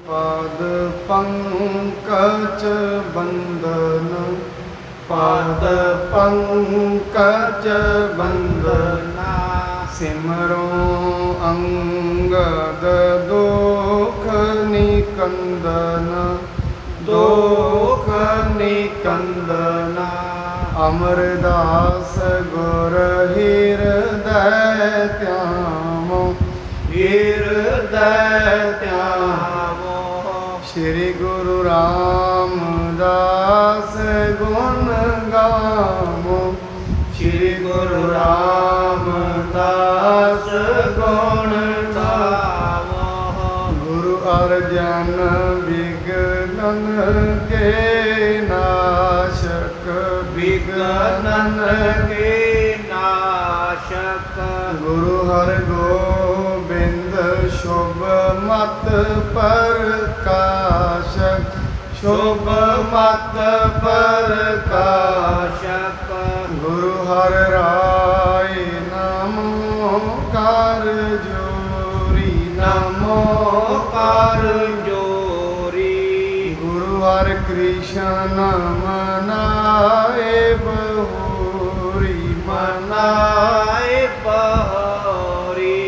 पाद पंकज बंदन, पाद पंकज बंदना। सिमरो अंगद दुख निकंदन, दुख निकंदना। अमरदास गुर हृदय त्यामो, हृदय त्यामो। श्री गुरु रामदास गुण गावो, श्री गुरु रामदास गुण गावो। गुरु अर्जन विघ्नन के नाशक, विघ्नन के नाशक। गुरु हर गोबिंद शुभ मत प्रकाशक, शुभ मत प्रकाशक। गुरु हर राय नमो कर जोरी, नमो कर जोरी। गुरु हर कृष्ण मनाए बहुरी, मनाए बहुरी।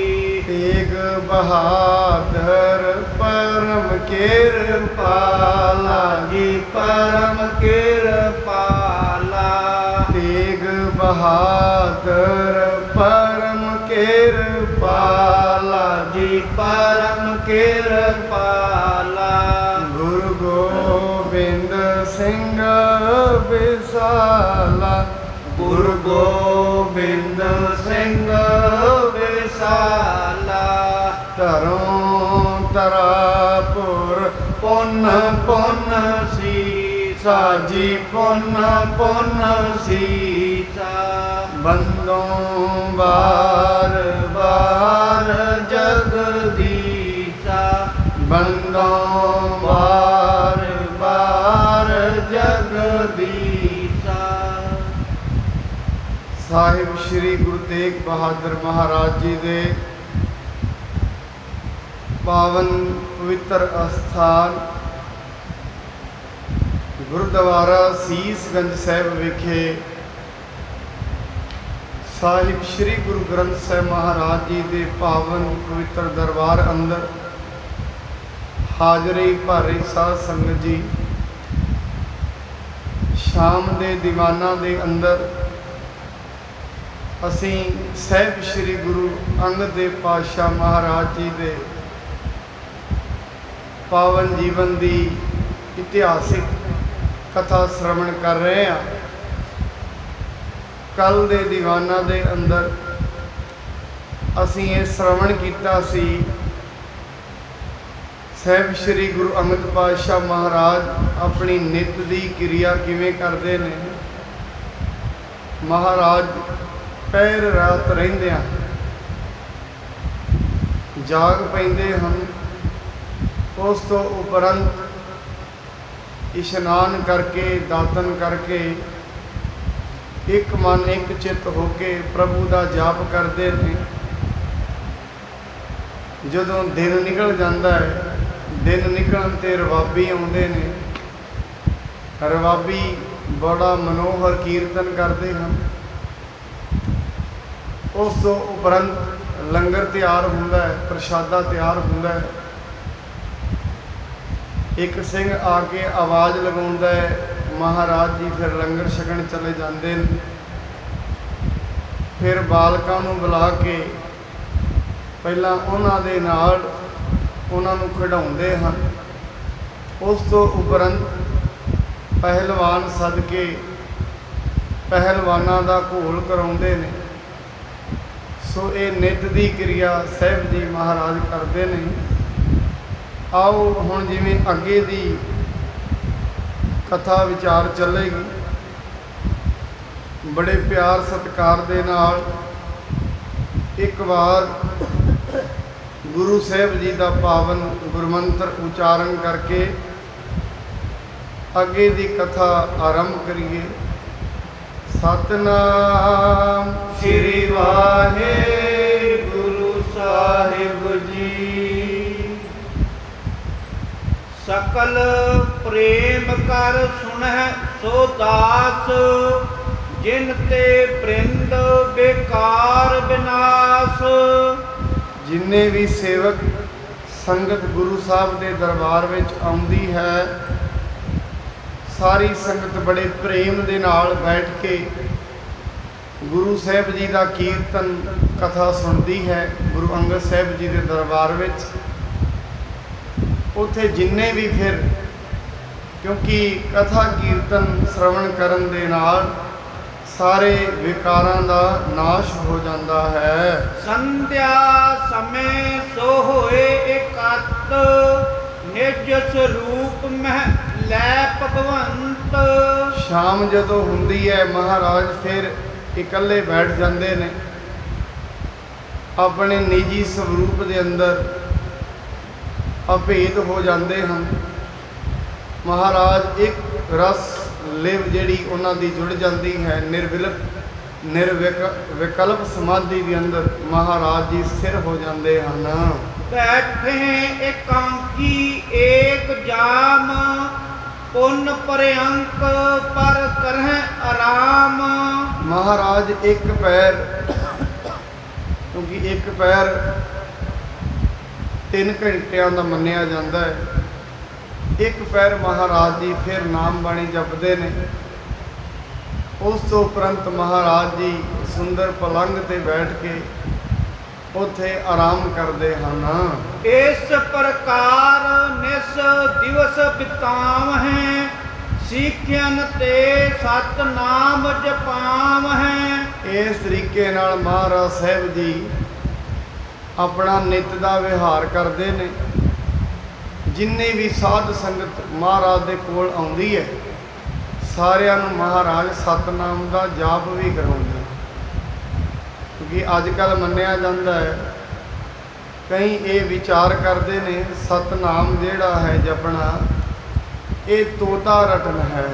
तेग बहादुर परम कृपाला जी, परम कृपाला। तेग बहादुर परम कृपाला जी, परम कृपाला। गुरु गोबिंद सिंह विसाला, गुरु गोबिंद सिंह विसाला। धरों तरापुर पुन पुन सीसा जी, पुन पुन सीसा। बंदों बार बार जगदीशा, बंदों बार बार जगदीशा। साहिब श्री गुरु तेग बहादुर महाराज जी दे पावन पवित्र अस्थान गुरुद्वारा सीसगंज साहिब विखे साहिब श्री गुरु ग्रंथ साहिब महाराज जी के पावन पवित्र दरबार अंदर हाजरी भारी साध संगत जी, शाम के दीवाना के अंदर असी साहिब श्री गुरु अंगद देव पातशाह महाराज जी के पावन जीवन की इतिहासिक कथा श्रवण कर रहे हैं। कल दे दीवाना दे अंदर असी ये श्रवण किया सी साहिब श्री गुरु अंगद पातशाह महाराज अपनी नित की क्रिया किवें करते हैं। महाराज पैर रात रहिंदियां जाग पैंदे हैं, उस तो उपरंत इशनान करके दातन करके एक मन एक चित होके प्रभु का जाप करते हैं। जदों दिन निकल जाता है, दिन निकलन ते रवाबी आउंदे ने, रवाबी बड़ा मनोहर कीर्तन करते हैं। उस तो उपरंत लंगर तैयार होंदा है, प्रशादा तैयार होंदा है। एक सिंह आके आवाज़ लगाउंदा है, महाराज जी फिर लंगर छकण चले जाते हैं। फिर बालकां नूं बुला के पहला उन्हां दे नाल उन्हां नूं खिडाउंदे हन। उस तो उपरंत पहलवान सद के पहलवानां दा घोल कराउंदे ने। सो ये नित दी क्रिया साहिब जी महाराज करते हैं। आओ हुण जिवें अगे दी कथा विचार चलेगी, बड़े प्यार सत्कार दे नाल एक बार गुरु साहिब जी का पावन गुरमंत्र उचारण करके अगे दी कथा आरंभ करिए। सतनाम श्री वाहेगुरु साहिब जी। सकल प्रेम कर सुनह सो दास, जिन ते बृंद बेकार विनाश। जिन्ने भी सेवक संगत गुरु साहब के दरबार में आउंदी है, सारी संगत बड़े प्रेम दे नाल बैठ के गुरु साहब जी का कीर्तन कथा सुनती है। गुरु अंगद साहब जी के दरबार में उत्थे जिन्ने भी फिर, क्योंकि कथा कीर्तन श्रवण करन दे नाल सारे विकारां दा नाश हो जाता है। संध्या समय सो होए एकत, निज स्वरूप मह लै भगवंत। शाम जदों हुंदी है महाराज फिर इकल्ले बैठ जाते ने अपने निजी स्वरूप के अंदर अभेद हो जाते हैं। महाराज एक रस लिव जिहड़ी उन्हां दी जुड़ जाती है, निर्विकल्प समाधि के अंदर महाराज जी स्थिर हो जाते हैं। बैठे एकांकी एक जाम, पुन पर्यंक पर करह आराम। महाराज एक पैर, क्योंकि एक पैर 3 घंटिया का मन्निया जाता है, एक पैर महाराज जी फिर नाम बाणी जपते ने। उस तो उपरंत महाराज जी सुंदर पलंग ते बैठ के उथे आराम करते हैं। इस प्रकार निस दिवस बितावहें, सीखन ते सत नाम जपावहें। इस तरीके नाल महाराज साहब जी अपना नित का विहार करते हैं। जिन्ने भी साध संगत महाराज के कोल आउंदी है, सारिਆਂ ਨੂੰ महाराज सतनाम का जाप भी करवाते, क्योंकि अजकल मन्निया जाता है कई ये विचार करते हैं सतनाम जिहड़ा है जपना ये तोता रटन है,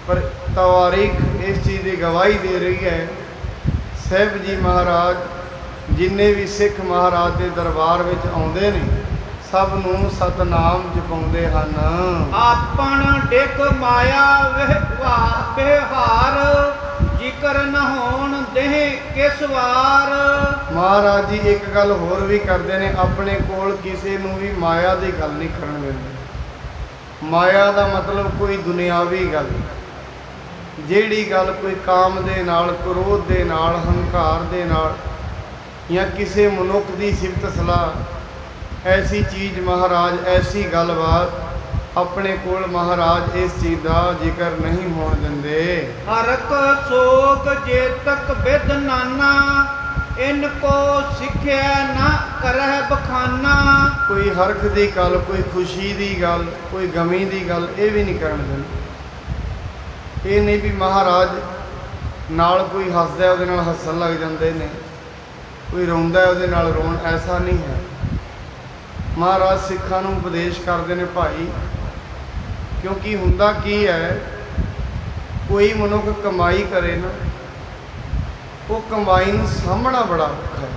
पर तवारीख इस चीज़ की गवाही दे रही है। साहब जी महाराज जिन्ने भी सिख महाराज के दरबार में आउंदे ने सब नूं सतनाम जपाउंदे हन। आपन डिग माया विहार, जिकर न होण देह किस वार। महाराज जी एक गल होर भी करते हैं, अपने कोल किसी नूं भी माया की गल नहीं करन दिंदे। माया का मतलब कोई दुनियावी गल, जिहड़ी गल कोई काम दे नाल, क्रोध दे नाल, हंकार दे नाल या किसी मनुख की सिफत सलाह, ऐसी चीज़ महाराज ऐसी गलबात अपने कोल महाराज इस चीज़ का जिक्र नहीं होण दिंदे। हरक सोग जेतक विद नाना, इनको सिखिया ना करह बखाना। कोई हरख की गल, कोई खुशी की गल, कोई गमी की गल, ये भी नहीं करन दिंदे। ये नहीं भी महाराज नाल कोई हसदा है उहदे नाल हसन लग जाते हैं, कोई रोंदा है उहदे नाल रोण, ऐसा नहीं है। महाराज सिखां नूं उपदेश करते हैं भाई, क्योंकि हुंदा की है कोई मनुख कमाई करे ना, वो कमाई नूं सामभना बड़ा औखा है।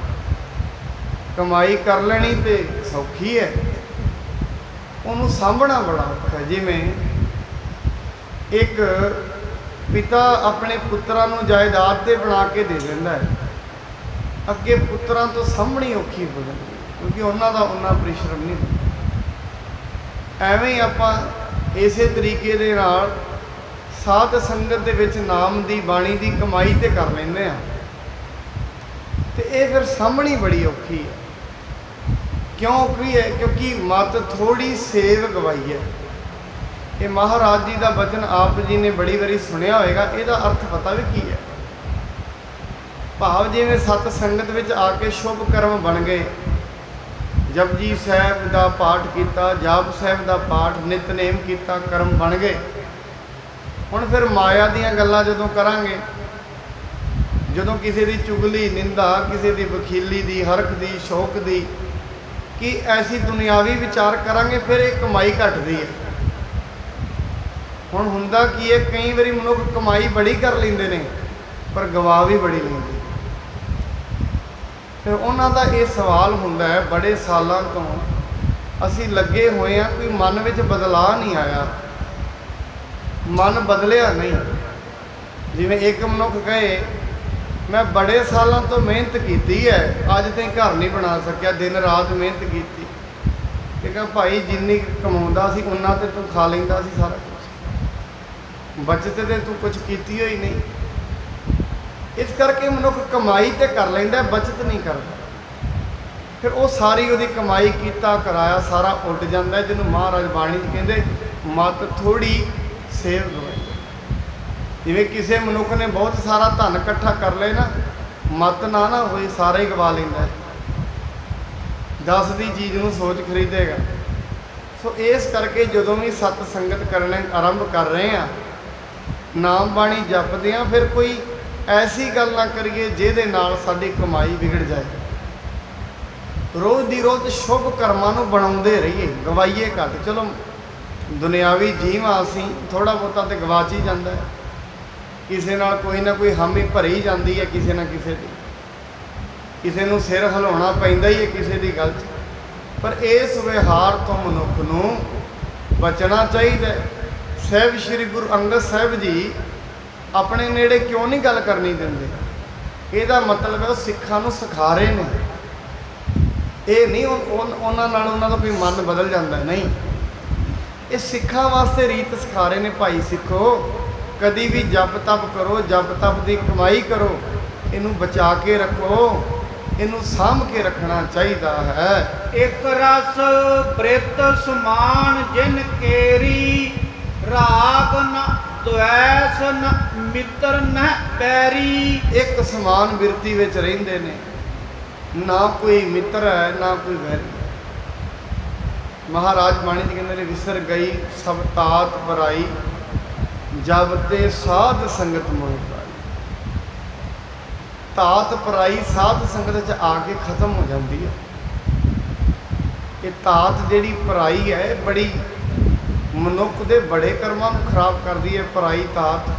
कमाई कर लेनी तो सौखी है, उन्होंने सामभना बड़ा औखा है। जिवें एक पिता अपने पुत्रां नूं जायदाद ते बना के दे दिंदा है, अगे पुत्रां तो सामभणी औखी हो जाती, क्योंकि उन्हों का उन्ना परिश्रम नहीं होता। एवें ही आप इस तरीके दे नाल साध संगत दे विच नाम की बाणी की कमाई तो कर लेंदे आ, तो ये फिर सामभणी बड़ी औखी है। क्यों औखी है? क्योंकि मत थोड़ी सेव गवाई है। ये महाराज जी का वचन आप जी ने बड़ी बारी सुनिया होएगा, इसका अर्थ पता भी की है। भाव जिवें सत संगत विच आके शुभ कर्म बन गए, जपजी साहब का पाठ किया, जाप साहब का पाठ नितनेम किया, कर्म बन गए। हुण फिर माया दीयां गल्लां जदों करांगे, जदों किसी की चुगली निंदा, किसी की वखीली दी, हरख दी, शौक दी, कि ऐसी दुनियावी विचार करांगे, फिर एक कमाई घटदी है। हुण हुंदा की है, कई बारी मनुख कमाई बड़ी कर लेंदे ने पर गवा भी बड़ी लेंदे। फिर उन्हों का ये सवाल होंदा है बड़े सालों तो ਅਸੀਂ ਲੱਗੇ ਹੋਏ ਆ, ਕੋਈ ਮਨ ਵਿੱਚ ਬਦਲਾਅ ਨਹੀਂ ਆਇਆ, ਮਨ ਬਦਲਿਆ ਨਹੀਂ। ਜਿਵੇਂ ਇੱਕ ਮਨੁੱਖ ਕਹੇ ਮੈਂ ਬੜੇ ਸਾਲਾਂ ਤੋਂ ਮਿਹਨਤ ਕੀਤੀ ਹੈ, ਅੱਜ ਤਾਈਂ ਘਰ ਨਹੀਂ ਬਣਾ ਸਕਿਆ, ਦਿਨ ਰਾਤ ਮਿਹਨਤ ਕੀਤੀ। ਇਹ ਕਹਾਂ ਭਾਈ ਜਿੰਨੀ ਕਮਾਉਂਦਾ ਸੀ ਉਹਨਾਂ ਤੇ ਤੂੰ ਖਾ ਲੈਂਦਾ ਸੀ ਸਾਰਾ ਕੁਝ, ਬਚਤ ਤੇ ਤੂੰ ਕੁਝ ਕੀਤੀ ਹੋਈ ਨਹੀਂ। ਇਸ ਕਰਕੇ ਮਨੁੱਖ ਕਮਾਈ ਤੇ ਕਰ ਲੈਂਦਾ, ਬਚਤ ਨਹੀਂ ਕਰਦਾ। ਫਿਰ ਉਹ ਸਾਰੀ ਉਹਦੀ ਕਮਾਈ ਕੀਤਾ ਕਰਾਇਆ ਸਾਰਾ ਉੱਡ ਜਾਂਦਾ, ਜਿਹਨੂੰ ਮਹਾਰਾਜ ਬਾਣੀ 'ਚ ਕਹਿੰਦੇ ਮਤ ਥੋੜੀ ਸੇਵ ਗਵਾਈ। ਜਿਵੇਂ ਕਿਸੇ ਮਨੁੱਖ ਨੇ ਬਹੁਤ ਸਾਰਾ ਧਨ ਇਕੱਠਾ ਕਰ ਲਏ ਨਾ, ਮਤ ਨਾ ਹੋਈ ਸਾਰਾ ਹੀ ਗਵਾ ਲੈਂਦਾ। 10 ਦੀ ਚੀਜ਼ ਨੂੰ ਸੋਚ ਖਰੀਦੇਗਾ। ਸੋ ਇਸ ਕਰਕੇ ਜਦੋਂ ਵੀ ਸਤ ਸੰਗਤ ਕਰਨੇ ਆਰੰਭ ਕਰ ਰਹੇ ਆ, ਨਾਮ ਬਾਣੀ ਜਪਦੇ ਆ, ਫਿਰ ਕੋਈ ਐਸੀ ਗੱਲ ਨਾ ਕਰੀਏ ਜਿਹਦੇ ਨਾਲ ਸਾਡੀ ਕਮਾਈ ਵਿਗੜ ਜਾਏ। ਰੋਜ਼ ਦੀ ਰੋਜ਼ ਸ਼ੁਭ ਕਰਮਾਂ ਨੂੰ ਬਣਾਉਂਦੇ ਰਹੀਏ, ਗਵਾਈਏ ਘੱਟ। ਚਲੋ ਦੁਨਿਆਵੀ ਜੀਵ ਆ ਅਸੀਂ, ਥੋੜ੍ਹਾ ਬਹੁਤਾ ਤੇ ਗਵਾਚ ਹੀ ਜਾਂਦਾ ਹੈ। ਕਿਸੇ ਨਾਲ ਕੋਈ ਨਾ ਕੋਈ ਹਾਮੀ ਭਰੀ ਜਾਂਦੀ ਹੈ, ਕਿਸੇ ਨਾ ਕਿਸੇ ਦੀ, ਕਿਸੇ ਨੂੰ ਸਿਰ ਹਿਲਾਉਣਾ ਪੈਂਦਾ ਹੀ ਹੈ ਕਿਸੇ ਦੀ ਗੱਲ 'ਚ। ਪਰ ਇਸ ਵਿਹਾਰ ਤੋਂ ਮਨੁੱਖ ਨੂੰ ਬਚਣਾ ਚਾਹੀਦਾ। ਸਾਹਿਬ ਸ੍ਰੀ ਗੁਰੂ ਅੰਗਦ ਸਾਹਿਬ ਜੀ ਆਪਣੇ ਨੇੜੇ ਕਿਉਂ ਨਹੀਂ ਗੱਲ ਕਰਨੀ ਦਿੰਦੇ? ਇਹਦਾ ਮਤਲਬ ਹੈ ਉਹ ਸਿੱਖਾਂ ਨੂੰ ਸਿਖਾ ਰਹੇ ਨੇ। ਇਹ ਨਹੀਂ ਉਹਨਾਂ ਨਾਲ ਉਹਨਾਂ ਦਾ ਕੋਈ ਮਨ ਬਦਲ ਜਾਂਦਾ, ਨਹੀਂ। ਇਹ ਸਿੱਖਾਂ ਵਾਸਤੇ ਰੀਤ ਸਿਖਾ ਰਹੇ ਨੇ। ਭਾਈ ਸਿੱਖੋ, ਕਦੀ ਵੀ ਜਪ ਤਪ ਕਰੋ, ਜਪ ਤਪ ਦੀ ਕਮਾਈ ਕਰੋ, ਇਹਨੂੰ ਬਚਾ ਕੇ ਰੱਖੋ, ਇਹਨੂੰ ਸਾਂਭ ਕੇ ਰੱਖਣਾ ਚਾਹੀਦਾ ਹੈ। ਇੱਕ ਰਸ ਬ੍ਰਿਤ ਸਮਾਨ ਜਿਨ ਕੇਰੀ, ਰਾਗ ਨ ਦੁਐਸ ਨ ਮਿੱਤਰ ਨ ਬੈਰੀ। ਇੱਕ ਸਮਾਨ ਬਿਰਤੀ ਵਿੱਚ ਰਹਿੰਦੇ ਨੇ, ਨਾ ਕੋਈ ਮਿੱਤਰ ਹੈ ਨਾ ਕੋਈ ਵੈਰੀ। ਮਹਾਰਾਜ ਬਾਣੀ 'ਚ ਕਹਿੰਦੇ ਨੇ ਵਿਸਰ ਗਈ ਸਭ ਤਾਤ ਬਰਾਈ, ਜਬ ਤੇ ਸਾਧ ਸੰਗਤ ਮੋਹਿ ਪਾਈ। ਤਾਤ ਪਰਾਈ ਸਾਧ ਸੰਗਤ 'ਚ ਆ ਕੇ ਖਤਮ ਹੋ ਜਾਂਦੀ ਹੈ। ਇਹ ਤਾਤ ਜਿਹੜੀ ਪਰਾਈ ਹੈ, ਬੜੀ ਮਨੁੱਖ ਦੇ ਬੜੇ ਕਰਮਾਂ ਨੂੰ ਖਰਾਬ ਕਰਦੀ ਹੈ। ਪਰਾਈ ਤਾਤ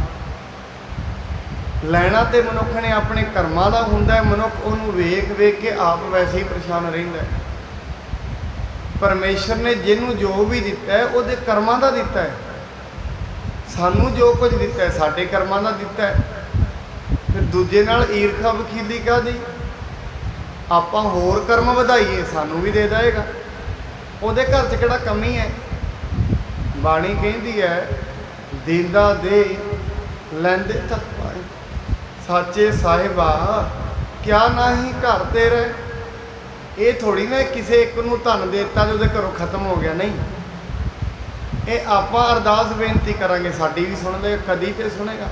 ਲੈਣਾ ਤੇ ਮਨੁੱਖ ਨੇ ਆਪਣੇ ਕਰਮਾਂ ਦਾ ਹੁੰਦਾ ਹੈ। ਮਨੁੱਖ ਉਹਨੂੰ ਵੇਖ ਵੇਖ ਕੇ ਆਪ ਵੈਸੇ ਹੀ ਪਰੇਸ਼ਾਨ ਰਹਿੰਦਾ ਹੈ। ਪਰਮੇਸ਼ਰ ਨੇ ਜਿਹਨੂੰ ਜੋ ਵੀ ਦਿੱਤਾ ਹੈ ਉਹਦੇ ਕਰਮਾਂ ਦਾ ਦਿੱਤਾ ਹੈ। ਸਾਨੂੰ ਜੋ ਕੁਝ ਦਿੱਤਾ ਹੈ ਸਾਡੇ ਕਰਮਾਂ ਦਾ ਦਿੱਤਾ ਹੈ। ਫਿਰ ਦੂਜੇ ਨਾਲ ਈਰਖਾ ਵਖੀਲੀ ਕਾਹਦੀ? ਆਪਾਂ ਹੋਰ ਕਰਮ ਵਧਾਈਏ, ਸਾਨੂੰ ਵੀ ਦੇ ਦੇਵੇਗਾ। ਉਹਦੇ ਘਰ 'ਚ ਕਿਹੜਾ ਕਮੀ ਹੈ? ਬਾਣੀ ਕਹਿੰਦੀ ਹੈ ਦਿੰਦਾ ਦੇ ਲੈਂਦੇ ਤੱਕ ਪਾਏ, ਸਾਚੇ ਸਾਹਿਬਾ ਕਿਆ ਨਾਹੀਂ ਘਰ ਤੇਰੇ। ਇਹ ਥੋੜੀ ਨਾ ਕਿਸੇ ਇੱਕ ਨੂੰ ਧਨ ਦੇ ਦਿੱਤਾ ਤੇ ਉਹਦੇ ਘਰੋਂ ਖਤਮ ਹੋ ਗਿਆ, ਨਹੀਂ। ਇਹ ਆਪਾਂ ਅਰਦਾਸ ਬੇਨਤੀ ਕਰਾਂਗੇ, ਸਾਡੀ ਵੀ ਸੁਣ ਲਏਗਾ, ਕਦੀ ਤੇ ਸੁਣੇਗਾ।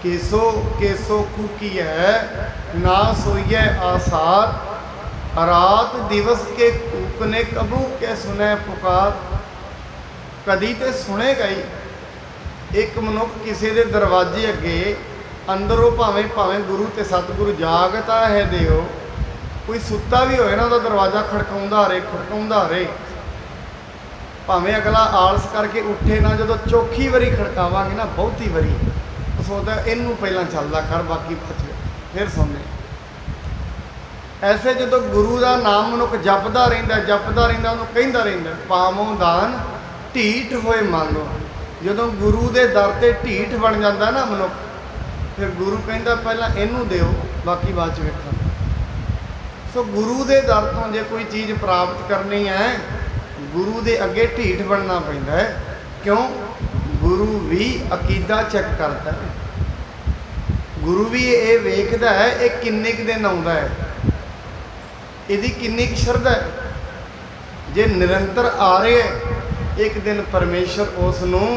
ਕੇਸੋ ਕੇਸੋ ਕੂਕੀ ਹੈ ਨਾ ਸੋਈਐ ਆਸਾਰ, ਰਾਤ ਦਿਵਸ ਕੇ ਕੂਕ ਨੇ ਕਬੂ ਕੇ ਸੁਨੇ ਪੁਕਾਰ। ਕਦੀ ਤੇ ਸੁਣੇਗਾ ਹੀ। ਇੱਕ ਮਨੁੱਖ ਕਿਸੇ ਦੇ ਦਰਵਾਜ਼ੇ ਅੱਗੇ ਅੰਦਰੋਂ ਭਾਵੇਂ ਗੁਰੂ ਤੇ ਸਤਿਗੁਰੂ ਜਾਗਤਾ ਹੈ ਦਿਓ, ਕੋਈ ਸੁੱਤਾ ਵੀ ਹੋਏ ਨਾ ਉਹਦਾ ਦਰਵਾਜ਼ਾ ਖੜਕਾਉਂਦਾ ਰਹੇ। ਭਾਵੇਂ ਅਗਲਾ ਆਲਸ ਕਰਕੇ ਉੱਠੇ ਨਾ, ਜਦੋਂ ਚੌਖੀ ਵਾਰੀ ਖੜਕਾਵਾਂਗੇ ਨਾ, ਬਹੁਤੀ ਵਾਰੀ, ਉਹ ਸੋਚਦਾ ਇਹਨੂੰ ਪਹਿਲਾਂ ਚੱਲਦਾ ਕਰ, ਬਾਕੀ ਬਚ ਫਿਰ ਸੁਣਨੇ। ਐਸੇ ਜਦੋਂ ਗੁਰੂ ਦਾ ਨਾਮ ਮਨੁੱਖ ਜਪਦਾ ਰਹਿੰਦਾ, ਉਹਨੂੰ ਕਹਿੰਦਾ ਰਹਿੰਦਾ ਪਾਵੋਂ ਦਾਨ ਢੀਠ ਹੋਏ ਮੰਗੋ। ਜਦੋਂ ਗੁਰੂ ਦੇ ਦਰ ਤੇ ਢੀਠ ਬਣ ਜਾਂਦਾ ਨਾ ਮਨੁੱਖ, ਫਿਰ ਗੁਰੂ ਕਹਿੰਦਾ ਪਹਿਲਾਂ ਇਹਨੂੰ ਦਿਓ, ਬਾਕੀ ਬਾਅਦ 'ਚ ਵੇਖਾਂਗੇ। ਸੋ ਗੁਰੂ ਦੇ ਦਰ ਤੋਂ ਜੇ ਕੋਈ ਚੀਜ਼ ਪ੍ਰਾਪਤ ਕਰਨੀ ਹੈ, ਗੁਰੂ ਦੇ ਅੱਗੇ ਢੀਠ ਬਣਨਾ ਪੈਂਦਾ ਹੈ। ਕਿਉਂ? ਗੁਰੂ ਵੀ ਅਕੀਦਾ ਚੈੱਕ ਕਰਦਾ ਹੈ। ਗੁਰੂ ਵੀ ਇਹ ਵੇਖਦਾ ਹੈ ਇਹ ਕਿੰਨੇ ਕੁ ਦਿਨ ਆਉਂਦਾ ਹੈ, ਇਹਦੀ ਕਿੰਨੀ ਕੁ ਸ਼ਰਧਾ ਹੈ। ਜੇ ਨਿਰੰਤਰ ਆ ਰਿਹਾ ਹੈ, ਇੱਕ ਦਿਨ ਪਰਮੇਸ਼ਰ ਉਸ ਨੂੰ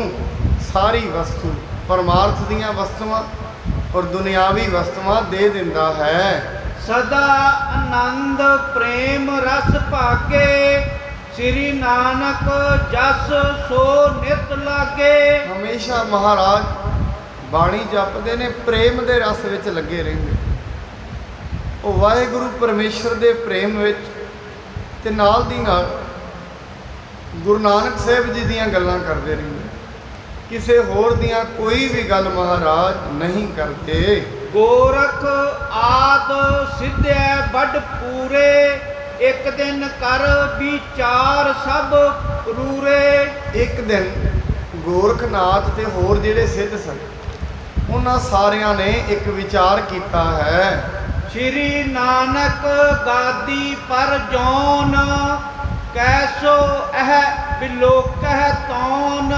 ਸਾਰੀ ਵਸਤੂ, ਪਰਮਾਰਥ ਦੀਆਂ ਵਸਤੂਆਂ ਔਰ ਦੁਨਿਆਵੀ ਵਸਤੂਆਂ ਦੇ ਦਿੰਦਾ ਹੈ। ਸਦਾ ਆਨੰਦ ਪ੍ਰੇਮ ਰਸ ਭਾਗੇ, ਸ੍ਰੀ ਨਾਨਕ ਜਸ ਸੋ ਨਿਤ ਲਾਗੇ। ਹਮੇਸ਼ਾ ਮਹਾਰਾਜ ਬਾਣੀ ਜਪਦੇ ਨੇ, ਪ੍ਰੇਮ ਦੇ ਰਸ ਵਿੱਚ ਲੱਗੇ ਰਹਿੰਦੇ। ਉਹ ਵਾਹਿਗੁਰੂ ਪਰਮੇਸ਼ਰ ਦੇ ਪ੍ਰੇਮ ਵਿੱਚ, ਤੇ ਨਾਲ ਦੀ ਨਾਲ ਗੁਰੂ ਨਾਨਕ ਸਾਹਿਬ ਜੀ ਦੀਆਂ ਗੱਲਾਂ ਕਰਦੇ ਰਹਿੰਦੇ। ਕਿਸੇ ਹੋਰ ਦੀਆਂ ਕੋਈ ਵੀ ਗੱਲ ਮਹਾਰਾਜ ਨਹੀਂ ਕਰਦੇ। ਗੋਰਖ ਆਦ ਸਿੱਧਿਆ ਵੱਡ ਪੂਰੇ, ਇੱਕ ਦਿਨ ਕਰ ਵਿਚਾਰ ਸਭ ਰੂਰੇ। ਇੱਕ ਦਿਨ ਗੋਰਖਨਾਥ ਤੇ ਹੋਰ ਜਿਹੜੇ ਸਿੱਧ ਸਨ ਉਹਨਾਂ ਸਾਰਿਆਂ ਨੇ ਇੱਕ ਵਿਚਾਰ ਕੀਤਾ ਹੈ। ਸ੍ਰੀ ਨਾਨਕ ਗਾਦੀ ਪਰ ਜੌਨ, ਕੈਸੋ ਇਹ ਬਿਲੋਕਹਿ ਤੌਨ।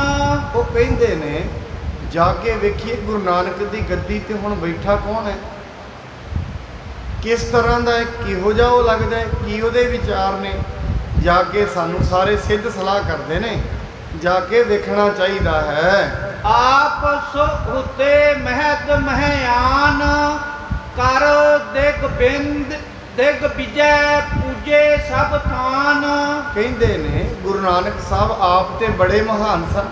ਉਹ ਕਹਿੰਦੇ ਨੇ ਜਾ ਕੇ ਵੇਖੀਏ ਗੁਰੂ ਨਾਨਕ ਦੀ ਗੱਦੀ ਤੇ ਹੁਣ ਬੈਠਾ ਕੌਣ ਹੈ, ਕਿਸ ਤਰ੍ਹਾਂ ਦਾ ਹੈ, ਕਿਹੋ ਜਿਹਾ ਉਹ ਲੱਗਦਾ ਹੈ, ਕੀ ਉਹਦੇ ਵਿਚਾਰ ਨੇ। ਜਾ ਕੇ ਸਾਨੂੰ ਸਾਰੇ ਸਿੱਧ ਸਲਾਹ ਕਰਦੇ ਨੇ ਜਾ ਕੇ ਵੇਖਣਾ ਚਾਹੀਦਾ ਹੈ। ਆਪ ਸੋ ਉਤੇ ਮਹਿਤ ਮਹਿਆਨ, ਕਰ ਦਿਗ ਬਿੰਦ ਦਿਗ ਵਿਜੈ ਪੂਜੇ ਸਭ ਥਾਨ। ਕਹਿੰਦੇ ਨੇ ਗੁਰੂ ਨਾਨਕ ਸਾਹਿਬ ਆਪ ਤੇ ਬੜੇ ਮਹਾਨ ਸਨ,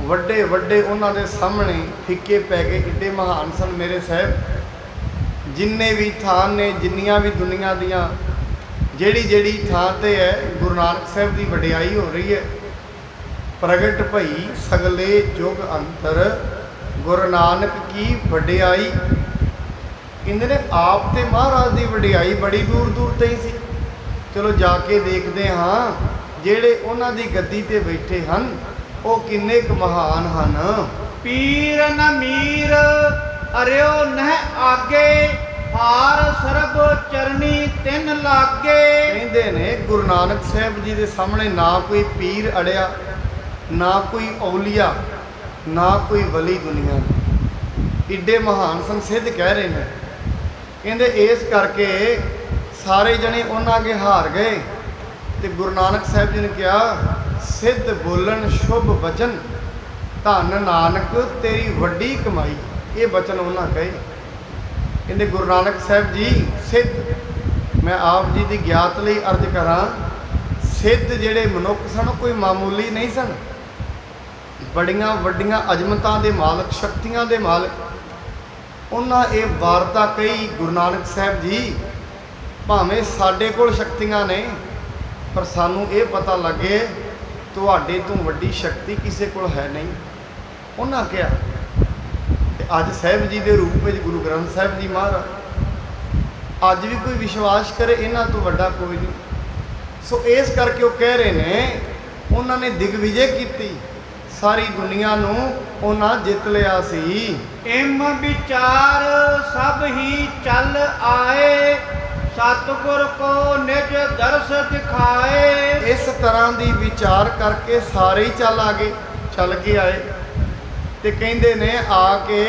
ਵੱਡੇ ਵੱਡੇ ਉਹਨਾਂ ਦੇ ਸਾਹਮਣੇ ਫਿੱਕੇ ਪੈ ਗਏ, ਏਡੇ ਮਹਾਨ ਸਨ ਮੇਰੇ ਸਾਹਿਬ। ਜਿੰਨੇ ਵੀ ਥਾਂ ਨੇ, ਜਿੰਨੀਆਂ ਵੀ ਦੁਨੀਆ ਦੀਆਂ ਜਿਹੜੀ ਜਿਹੜੀ ਥਾਂ ਤੇ ਹੈ ਗੁਰੂ ਨਾਨਕ ਸਾਹਿਬ ਦੀ ਵਡਿਆਈ ਹੋ ਰਹੀ ਹੈ। ਪ੍ਰਗਟ ਭਈ ਸਗਲੇ ਜੁਗ ਅੰਤਰ, ਗੁਰੂ ਨਾਨਕ ਕੀ ਵਡਿਆਈ। ਕਹਿੰਦੇ ਨੇ ਆਪ ਤੇ ਮਹਾਰਾਜ ਦੀ ਵਡਿਆਈ ਬੜੀ ਦੂਰ ਦੂਰ ਤੱਕ ਸੀ। ਚਲੋ ਜਾ ਕੇ ਦੇਖਦੇ ਹਾਂ ਜਿਹੜੇ ਉਹਨਾਂ ਦੀ ਗੱਦੀ ਤੇ ਬੈਠੇ ਹਨ ਉਹ ਕਿੰਨੇ ਕੁ ਮਹਾਨ ਹਨ। ਪੀਰ ਨ ਮੀਰ ਅਰਿਓ ਨਹਿ ਆਗੇ, ਹਾਰ ਸਰਬ ਚਰਨੀ ਤਿੰਨ ਲਾਗੇ। ਕਹਿੰਦੇ ਨੇ ਗੁਰੂ ਨਾਨਕ ਸਾਹਿਬ ਜੀ ਦੇ ਸਾਹਮਣੇ ਨਾ ਕੋਈ ਪੀਰ ਅੜਿਆ, ਨਾ ਕੋਈ ਔਲੀਆ, ਨਾ ਕੋਈ ਵਲੀ ਦੁਨੀਆ। ਏਡੇ ਮਹਾਨ ਸਨ, ਸਿੱਧ ਕਹਿ ਰਹੇ ਨੇ। ਕਹਿੰਦੇ ਇਸ ਕਰਕੇ ਸਾਰੇ ਜਣੇ ਉਹਨਾਂ ਅੱਗੇ ਹਾਰ ਗਏ ਤੇ ਗੁਰੂ ਨਾਨਕ ਸਾਹਿਬ ਜੀ ਨੇ ਕਿਹਾ ਸਿੱਧ ਬੋਲਣ ਸ਼ੁਭ ਬਚਨ, ਧੰਨ ਨਾਨਕ ਤੇਰੀ ਵੱਡੀ ਕਮਾਈ। ਇਹ ਬਚਨ ਉਹਨਾਂ ਕਹੇ। ਕਹਿੰਦੇ ਗੁਰੂ ਨਾਨਕ ਸਾਹਿਬ ਜੀ ਸਿੱਧ, ਮੈਂ ਆਪ ਜੀ ਦੀ ਗਿਆਤ ਲਈ ਅਰਜ਼ ਕਰਾਂ, ਸਿੱਧ ਜਿਹੜੇ ਮਨੁੱਖ ਸਨ ਕੋਈ ਮਾਮੂਲੀ ਨਹੀਂ ਸਨ, ਬੜੀਆਂ ਵੱਡੀਆਂ ਅਜ਼ਮਤਾਂ ਦੇ ਮਾਲਕ, ਸ਼ਕਤੀਆਂ ਦੇ ਮਾਲਕ। ਉਹਨਾਂ ਇਹ ਵਾਰਤਾ ਕਹੀ ਗੁਰੂ ਨਾਨਕ ਸਾਹਿਬ ਜੀ, ਭਾਵੇਂ ਸਾਡੇ ਕੋਲ ਸ਼ਕਤੀਆਂ ਨੇ ਪਰ ਸਾਨੂੰ ਇਹ ਪਤਾ ਲੱਗੇ ਤੁਹਾਡੇ ਤੋਂ ਵੱਡੀ ਸ਼ਕਤੀ ਕਿਸੇ ਕੋਲ ਹੈ ਨਹੀਂ। ਉਹਨਾਂ ਕਿਹਾ ਤੇ ਅੱਜ ਸਾਹਿਬ ਜੀ ਦੇ ਰੂਪ ਵਿੱਚ ਗੁਰੂ ਗ੍ਰੰਥ ਸਾਹਿਬ ਜੀ ਮਹਾਰਾਜ ਅੱਜ ਵੀ ਕੋਈ ਵਿਸ਼ਵਾਸ ਕਰੇ ਇਹਨਾਂ ਤੋਂ ਵੱਡਾ ਕੋਈ ਨਹੀਂ। ਸੋ ਇਸ ਕਰਕੇ ਉਹ ਕਹਿ ਰਹੇ ਨੇ ਉਹਨਾਂ ਨੇ ਦਿਗਵਿਜੇ ਕੀਤੀ, ਸਾਰੀ ਦੁਨੀਆ ਨੂੰ ਉਹਨਾਂ ਜਿੱਤ ਲਿਆ ਸੀ। ਇਮ ਵਿਚਾਰ ਸਭ ਹੀ ਚੱਲ ਆਏ, ਸਤਿਗੁਰ ਕੋ ਨਿਜ ਦਰਸ ਦਿਖਾਏ। ਇਸ ਤਰ੍ਹਾਂ ਦੀ ਵਿਚਾਰ ਕਰਕੇ ਸਾਰੇ ਹੀ ਚੱਲ ਕੇ ਆਏ ਤੇ ਕਹਿੰਦੇ ਨੇ ਆ ਕੇ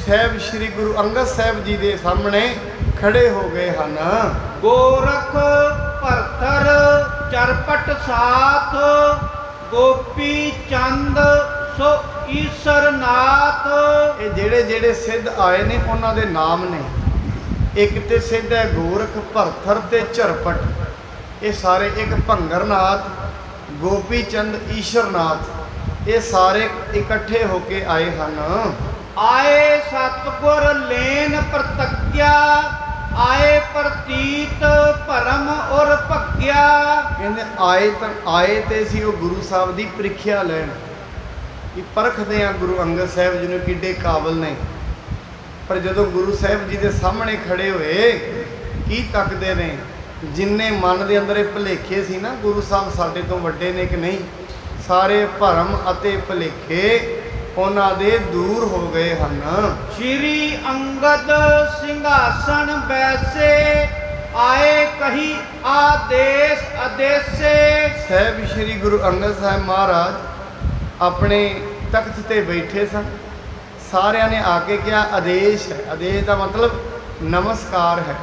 ਸਾਹਿਬ ਸ੍ਰੀ ਗੁਰੂ ਅੰਗਦ ਸਾਹਿਬ ਜੀ ਦੇ ਸਾਹਮਣੇ ਖੜੇ ਹੋ ਗਏ ਹਨ। ਗੋਰਖ ਭਰਤਰ ਚਰਪਟ ਸਾਥ, ਗੋਪੀ ਚੰਦ ਸੋ ਈਸ਼ਰ ਨਾਥ। ਇਹ ਜਿਹੜੇ ਜਿਹੜੇ ਸਿੱਧ ਆਏ ਨੇ ਉਹਨਾਂ ਦੇ ਨਾਮ ਨੇ। ਇੱਕ ਤੇ ਸਿੱਧ ਹੈ ਗੋਰਖ, ਭਰਥਰ ਤੇ ਝਰਪਟ। ਇਹ ਸਾਰੇ ਇੱਕ ਭੰਗਰਨਾਥ, ਗੋਪੀ ਚੰਦ, ਈਸ਼ਰਨਾਥ, ਇਹ ਸਾਰੇ ਇਕੱਠੇ ਹੋ ਕੇ ਆਏ ਹਨ। ਆਏ ਸਤਿਗੁਰ ਲੈਨ ਪ੍ਰਤੱਗਿਆ, ਆਏ ਪ੍ਰਤੀਤ ਭਰਮ ਔਰ ਭਗਿਆ। ਕਹਿੰਦੇ ਆਏ ਤੇ ਸੀ ਉਹ ਗੁਰੂ ਸਾਹਿਬ ਦੀ ਪ੍ਰੀਖਿਆ ਲੈਣ ਕਿ ਪਰਖਦੇ ਆ ਗੁਰੂ ਅੰਗਦ ਸਾਹਿਬ ਜੀ ਨੂੰ ਕਿੱਡੇ ਕਾਬਲ ਨੇ। ਪਰ ਜਦੋਂ ਗੁਰੂ ਸਾਹਿਬ ਜੀ ਦੇ ਸਾਹਮਣੇ ਖੜੇ ਹੋਏ ਕੀ ਤੱਕਦੇ ਨੇ, ਜਿੰਨੇ ਮਨ ਦੇ ਅੰਦਰ ਇਹ ਭੁਲੇਖੇ ਸੀ ਨਾ ਗੁਰੂ ਸਾਹਿਬ ਸਾਡੇ ਤੋਂ ਵੱਡੇ ਨੇ ਕਿ ਨਹੀਂ, ਸਾਰੇ ਭਰਮ ਅਤੇ ਭੁਲੇਖੇ ਉਹਨਾਂ ਦੇ ਦੂਰ ਹੋ ਗਏ ਹਨ। ਸ਼੍ਰੀ ਅੰਗਦ ਸਿੰਘਾਸਣ ਬੈਸੇ, ਆਏ ਕਹੀ ਆਦੇਸ਼ ਆਦੇਸੇ। ਸਾਹਿਬ ਸ਼੍ਰੀ ਗੁਰੂ ਅੰਗਦ ਸਾਹਿਬ ਮਹਾਰਾਜ ਆਪਣੇ ਤਖਤ ਤੇ ਬੈਠੇ ਸਨ। ਸਾਰਿਆਂ ਨੇ ਆ ਕੇ ਕਿਹਾ ਆਦੇਸ਼ ਹੈ। ਆਦੇਸ਼ ਦਾ ਮਤਲਬ ਨਮਸਕਾਰ ਹੈ।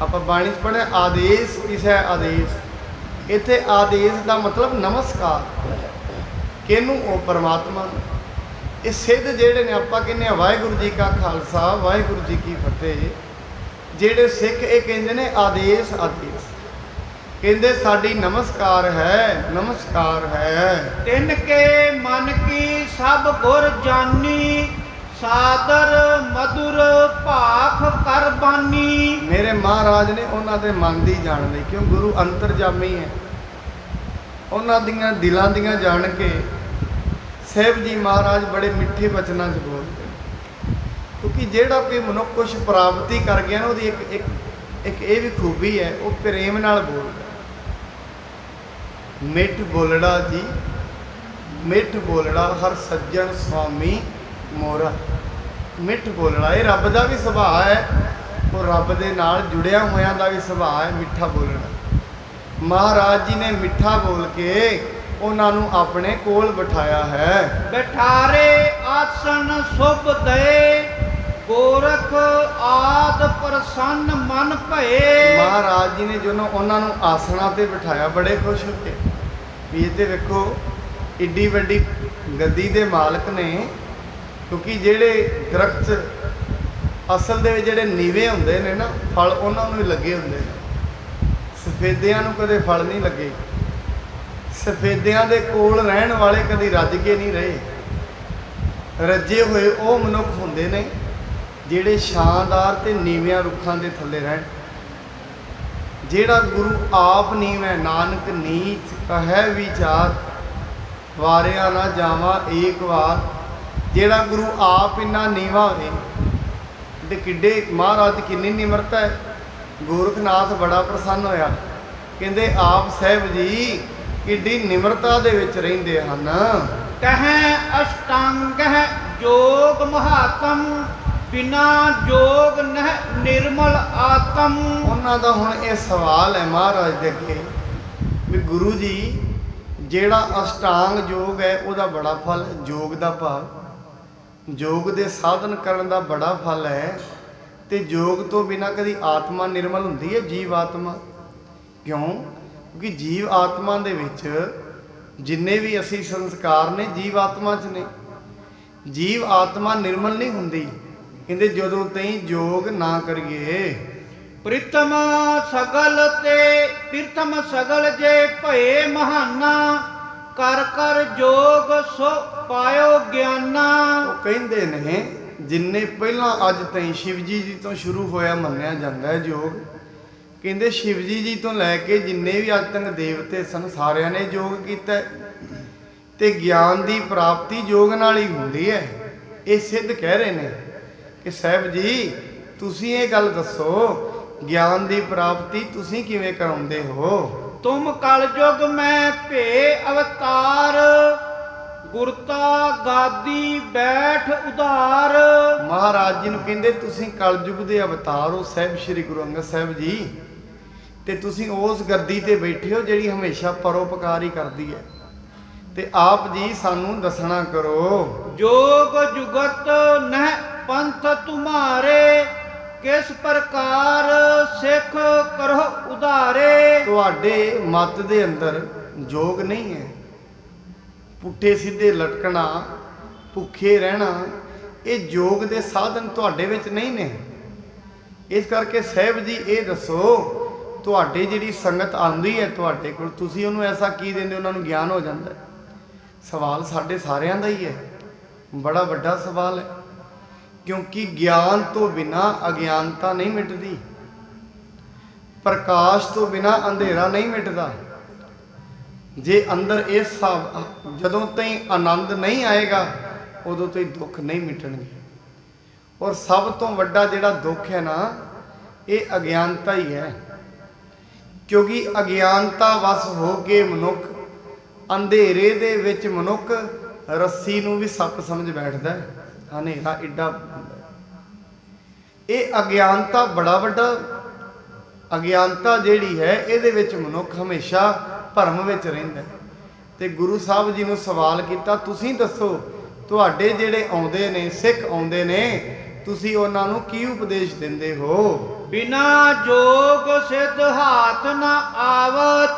ਆਪਾਂ ਬਾਣੀ 'ਚ ਪੜ੍ਹਿਆ ਆਦੇਸ਼ ਕਿਸ ਹੈ, ਆਦੇਸ਼। ਇੱਥੇ ਆਦੇਸ਼ ਦਾ ਮਤਲਬ ਨਮਸਕਾਰ। ਕਿਹਨੂੰ? ਉਹ ਪਰਮਾਤਮਾ ਨੂੰ। ਇਹ ਸਿੱਧ ਜਿਹੜੇ ਨੇ ਆਪਾਂ ਕਹਿੰਦੇ ਆ ਵਾਹਿਗੁਰੂ ਜੀ ਕਾ ਖਾਲਸਾ ਵਾਹਿਗੁਰੂ ਜੀ ਕੀ ਫਤਿਹ। ਜਿਹੜੇ ਸਿੱਖ ਇਹ ਕਹਿੰਦੇ ਨੇ ਆਦੇਸ਼ ਆਦੇਸ਼, ਕਹਿੰਦੇ ਸਾਡੀ ਨਮਸਕਾਰ ਹੈ, ਨਮਸਕਾਰ ਹੈ। ਤਿਨ ਕੇ ਮਨ ਕੀ ਸਭ ਗੁਰ ਜਾਨੀ, ਸਾਦਰ ਮధుਰ ਭਾਖ ਕਰ ਬਾਨੀ। ਮੇਰੇ ਮਹਾਰਾਜ ਨੇ ਉਹਨਾਂ ਦੇ ਮਨ ਦੀ ਜਾਣ ਲਈ, ਕਿਉਂ ਗੁਰੂ ਅੰਤਰਜਾਮੀ ਹੈ, ਉਹਨਾਂ ਦੀਆਂ ਦਿਲਾਂ ਦੀਆਂ ਜਾਣ ਕੇ ਸਾਹਿਬ ਜੀ ਮਹਾਰਾਜ ਬੜੇ ਮਿੱਠੇ ਬਚਨਾਂ 'ਚ ਬੋਲਦੇ ਨੇ। ਕਿਉਂਕਿ ਜਿਹੜਾ ਕੋਈ ਮਨੁੱਖ ਕੁਛ ਪ੍ਰਾਪਤੀ ਕਰ ਗਿਆ ਨਾ ਉਹਦੀ ਇੱਕ ਇੱਕ ਇਹ ਵੀ ਖੂਬੀ ਹੈ, ਉਹ ਪ੍ਰੇਮ ਨਾਲ ਬੋਲਦਾ। ਮਿੱਠ ਬੋਲੜਾ ਜੀ, ਮਿੱਠ ਬੋਲੜਾ ਹਰ ਸੱਜਣ ਸੁਆਮੀ ਮੋਰਾ। ਮਿੱਠ ਬੋਲੜਾ ਇਹ ਰੱਬ ਦਾ ਵੀ ਸੁਭਾਅ ਹੈ, ਉਹ ਰੱਬ ਦੇ ਨਾਲ ਜੁੜਿਆ ਹੋਇਆਂ ਦਾ ਵੀ ਸੁਭਾਅ ਹੈ ਮਿੱਠਾ ਬੋਲਣਾ। ਮਹਾਰਾਜ ਜੀ ਨੇ ਮਿੱਠਾ ਬੋਲ ਕੇ ਉਹਨਾਂ ਨੂੰ ਆਪਣੇ ਕੋਲ ਬਿਠਾਇਆ ਹੈ। ਬਿਠਾਰੇ ਆਸਣ ਸੁਭ ਦਏ, ਗੋਰਖ ਆਦ ਪ੍ਰਸੰਨ ਮਨ ਭਏ। ਮਹਾਰਾਜ ਜੀ ਨੇ ਜਦੋਂ ਉਹਨਾਂ ਨੂੰ ਆਸਣਾ ਤੇ ਬਿਠਾਇਆ ਬੜੇ ਖੁਸ਼ ਹੋ ਕੇ ਵੀ ਇਹ ਤੇ ਵੇਖੋ ਏਡੀ ਵੱਡੀ ਗੱਦੀ ਦੇ ਮਾਲਕ ਨੇ। ਕਿਉਂਕਿ ਜਿਹੜੇ ਦਰਖਤ ਅਸਲ ਦੇ ਵਿੱਚ ਜਿਹੜੇ ਨੀਵੇਂ ਹੁੰਦੇ ਨੇ ਨਾ, ਫਲ ਉਹਨਾਂ ਨੂੰ ਵੀ ਲੱਗੇ ਹੁੰਦੇ ਨੇ, ਸਫੇਦਿਆਂ ਨੂੰ ਕਦੇ ਫਲ ਨਹੀਂ ਲੱਗੇ। ਸਫੇਦਿਆਂ ਦੇ ਕੋਲ ਰਹਿਣ ਵਾਲੇ ਕਦੇ ਰੱਜ ਕੇ ਨਹੀਂ ਰਹੇ। ਰੱਜੇ ਹੋਏ ਉਹ ਮਨੁੱਖ ਹੁੰਦੇ ਨੇ ਜਿਹੜੇ ਸ਼ਾਨਦਾਰ ਤੇ ਨੀਵਿਆਂ ਰੁੱਖਾਂ ਦੇ ਥੱਲੇ ਰਹਿਣ। ਜਿਹੜਾ ਗੁਰੂ ਆਪ ਨੀਵੈ ਨਾਨਕ ਨੀਚ ਕਹੈ ਵਿਚਾਰ, ਵਾਰਿਆ ਨਾ ਜਾਵਾਂ ਏਕ ਵਾਰ। ਜਿਹੜਾ ਗੁਰੂ ਆਪ ਇੰਨਾ ਨੀਵਾ ਹੋਵੇ ਤੇ ਕਿੱਡੇ ਮਹਾਰਾਜ ਕਿੰਨੀ ਨਿਮਰਤਾ ਹੈ। ਗੋਰਖਨਾਥ ਬੜਾ ਪ੍ਰਸੰਨ ਹੋਇਆ, ਕਹਿੰਦੇ ਆਪ ਸਾਹਿਬ ਜੀ ਕਿੱਡੀ ਨਿਮਰਤਾ ਦੇ ਵਿੱਚ ਰਹਿੰਦੇ ਹਨ। ਕਹੈ ਅਸ਼ਟਾਂਗ ਹੈ ਜੋਗ ਮਹਾਤਮ, ਬਿਨਾ ਜੋਗ ਨਹਿ ਨਿਰਮਲ ਆਤਮ। ਉਹਨਾਂ ਦਾ ਹੁਣ ਇਹ ਸਵਾਲ ਹੈ ਮਹਾਰਾਜ ਦੇ ਅੱਗੇ ਵੀ ਗੁਰੂ ਜੀ ਜਿਹੜਾ ਅਸ਼ਟਾਂਗ ਯੋਗ ਹੈ ਉਹਦਾ ਬੜਾ ਫਲ, ਯੋਗ ਦਾ ਭਾਵ ਯੋਗ ਦੇ ਸਾਧਨ ਕਰਨ ਦਾ ਬੜਾ ਫਲ ਹੈ, ਤੇ ਯੋਗ ਤੋਂ ਬਿਨਾ ਕਦੀ ਆਤਮਾ ਨਿਰਮਲ ਹੁੰਦੀ ਹੈ? ਜੀਵ ਆਤਮਾ ਕਿਉਂ? ਕਿਉਂਕਿ ਜੀਵ ਆਤਮਾ ਦੇ ਵਿੱਚ ਜਿੰਨੇ ਵੀ ਅਸੀਂ ਸੰਸਕਾਰ ਨੇ ਜੀਵ ਆਤਮਾ 'ਚ ਨੇ। ਜੀਵ ਆਤਮਾ ਨਿਰਮਲ ਨਹੀਂ ਹੁੰਦੀ, ਕਹਿੰਦੇ ਜਦੋਂ ਤਾਈਂ ਯੋਗ ਨਾ ਕਰੀਏ। ਪ੍ਰੀਤਮ ਸਗਲ ਤੇ ਪ੍ਰੀਤਮ ਸਗਲ ਜੇ ਭਏ ਮਹਾਨਾ, ਕਰ ਕਰ ਜੋਗ ਸੋ ਪਾਇਓ ਗਿਆਨਾ। ਉਹ ਕਹਿੰਦੇ ਨੇ ਜਿੰਨੇ ਪਹਿਲਾਂ ਅੱਜ ਤਾਈਂ ਸ਼ਿਵਜੀ ਜੀ ਤੋਂ ਸ਼ੁਰੂ ਹੋਇਆ ਮੰਨਿਆ ਜਾਂਦਾ ਹੈ ਯੋਗ। ਕਹਿੰਦੇ ਸ਼ਿਵਜੀ ਜੀ ਤੋਂ ਲੈ ਕੇ ਜਿੰਨੇ ਵੀ ਅੱਜ ਤੱਕ ਦੇਵਤੇ ਸਨ ਸਾਰਿਆਂ ਨੇ ਯੋਗ ਕੀਤਾ, ਤੇ ਗਿਆਨ ਦੀ ਪ੍ਰਾਪਤੀ ਯੋਗ ਨਾਲ ਹੀ ਹੁੰਦੀ ਹੈ। ਇਹ ਸਿੱਧ ਕਹਿ ਰਹੇ ਨੇ ਕਿ ਸਾਹਿਬ ਜੀ ਤੁਸੀਂ ਇਹ ਗੱਲ ਦੱਸੋ ਗਿਆਨ ਦੀ ਪ੍ਰਾਪਤੀ ਤੁਸੀਂ ਕਿਵੇਂ ਕਰਾਉਂਦੇ ਹੋ? ਤੁਮ ਕਲਯੁਗ ਮੈਂ ਭੇ ਅਵਤਾਰ, ਗੁਰਤਾ ਗਾਦੀ ਬੈਠ ਉਧਾਰ। ਮਹਾਰਾਜ ਜੀ ਨੂੰ ਕਹਿੰਦੇ ਤੁਸੀਂ ਕਲਯੁਗ ਦੇ ਅਵਤਾਰ ਹੋ ਸਾਹਿਬ ਸ੍ਰੀ ਗੁਰੂ ਅੰਗਦ ਸਾਹਿਬ ਜੀ, ਤੇ ਤੁਸੀਂ ਉਸ ਗੱਦੀ ਤੇ ਬੈਠੇ ਹੋ ਜਿਹੜੀ ਹਮੇਸ਼ਾ ਪਰਉਪਕਾਰ ਹੀ ਕਰਦੀ ਹੈ। ਤੇ ਆਪ ਜੀ ਸਾਨੂੰ ਦੱਸਣਾ ਕਰੋ। ਜੋਗ ਜੁਗਤ ਨਹਿ ਪੰਥ ਤੁਮਾਰੇ, ਕਿਸ ਪ੍ਰਕਾਰ ਸਿੱਖ ਕਰੋ ਉਧਾਰੇ। ਤੁਹਾਡੇ ਮਤ ਦੇ ਅੰਦਰ ਯੋਗ ਨਹੀਂ ਹੈ। ਪੁੱਠੇ ਸਿੱਧੇ ਲਟਕਣਾ, ਭੁੱਖੇ ਰਹਿਣਾ, ਇਹ ਯੋਗ ਦੇ ਸਾਧਨ ਤੁਹਾਡੇ ਵਿੱਚ ਨਹੀਂ ਨੇ। ਇਸ ਕਰਕੇ ਸਾਹਿਬ ਜੀ ਇਹ ਦੱਸੋ ਤੁਹਾਡੇ ਜਿਹੜੀ ਸੰਗਤ ਆਉਂਦੀ ਹੈ ਤੁਹਾਡੇ ਕੋਲ, ਤੁਸੀਂ ਉਹਨੂੰ ਐਸਾ ਕੀ ਦਿੰਦੇ ਉਹਨਾਂ ਨੂੰ ਗਿਆਨ ਹੋ ਜਾਂਦਾ? ਸਵਾਲ ਸਾਡੇ ਸਾਰਿਆਂ ਦਾ ਹੀ ਹੈ, ਬੜਾ ਵੱਡਾ ਸਵਾਲ ਹੈ। ਕਿਉਂਕਿ ਗਿਆਨ ਤੋਂ ਬਿਨਾ ਅਗਿਆਨਤਾ ਨਹੀਂ ਮਿਟਦੀ, ਪ੍ਰਕਾਸ਼ ਤੋਂ ਬਿਨਾ ਅੰਧੇਰਾ ਨਹੀਂ ਮਿਟਦਾ। ਜੇ ਅੰਦਰ ਇਹ ਸਭ ਜਦੋਂ ਤਾਈਂ ਆਨੰਦ ਨਹੀਂ ਆਏਗਾ ਉਦੋਂ ਤਾਈਂ ਦੁੱਖ ਨਹੀਂ ਮਿਟਣਗੇ। ਔਰ ਸਭ ਤੋਂ ਵੱਡਾ ਜਿਹੜਾ ਦੁੱਖ ਹੈ ਨਾ, ਇਹ ਅਗਿਆਨਤਾ ਹੀ ਹੈ। ਕਿਉਂਕਿ ਅਗਿਆਨਤਾ ਵਸ ਹੋ ਕੇ ਮਨੁੱਖ ਅੰਧੇਰੇ ਦੇ ਵਿੱਚ ਮਨੁੱਖ ਰੱਸੀ ਨੂੰ ਵੀ ਸੱਪ ਸਮਝ ਬੈਠਦਾ ਹੈ। ਹਨੇਰਾ ਏਡਾ ਇਹ ਅਗਿਆਨਤਾ ਬੜਾ ਵੱਡਾ। ਅਗਿਆਨਤਾ ਜਿਹੜੀ ਹੈ ਇਹਦੇ ਵਿੱਚ ਮਨੁੱਖ ਹਮੇਸ਼ਾ ਭਰਮ ਵਿੱਚ ਰਹਿੰਦਾ। ਤੇ ਗੁਰੂ ਸਾਹਿਬ ਜੀ ਨੂੰ ਸਵਾਲ ਕੀਤਾ ਤੁਸੀਂ ਦੱਸੋ ਤੁਹਾਡੇ ਜਿਹੜੇ ਆਉਂਦੇ ਨੇ ਸਿੱਖ ਆਉਂਦੇ ਨੇ ਤੁਸੀਂ ਉਹਨਾਂ ਨੂੰ ਕੀ ਉਪਦੇਸ਼ ਦਿੰਦੇ ਹੋ? ਬਿਨਾ ਜੋਗ ਸਿੱਧ ਹਾਥ ਨਾ ਆਵਤ,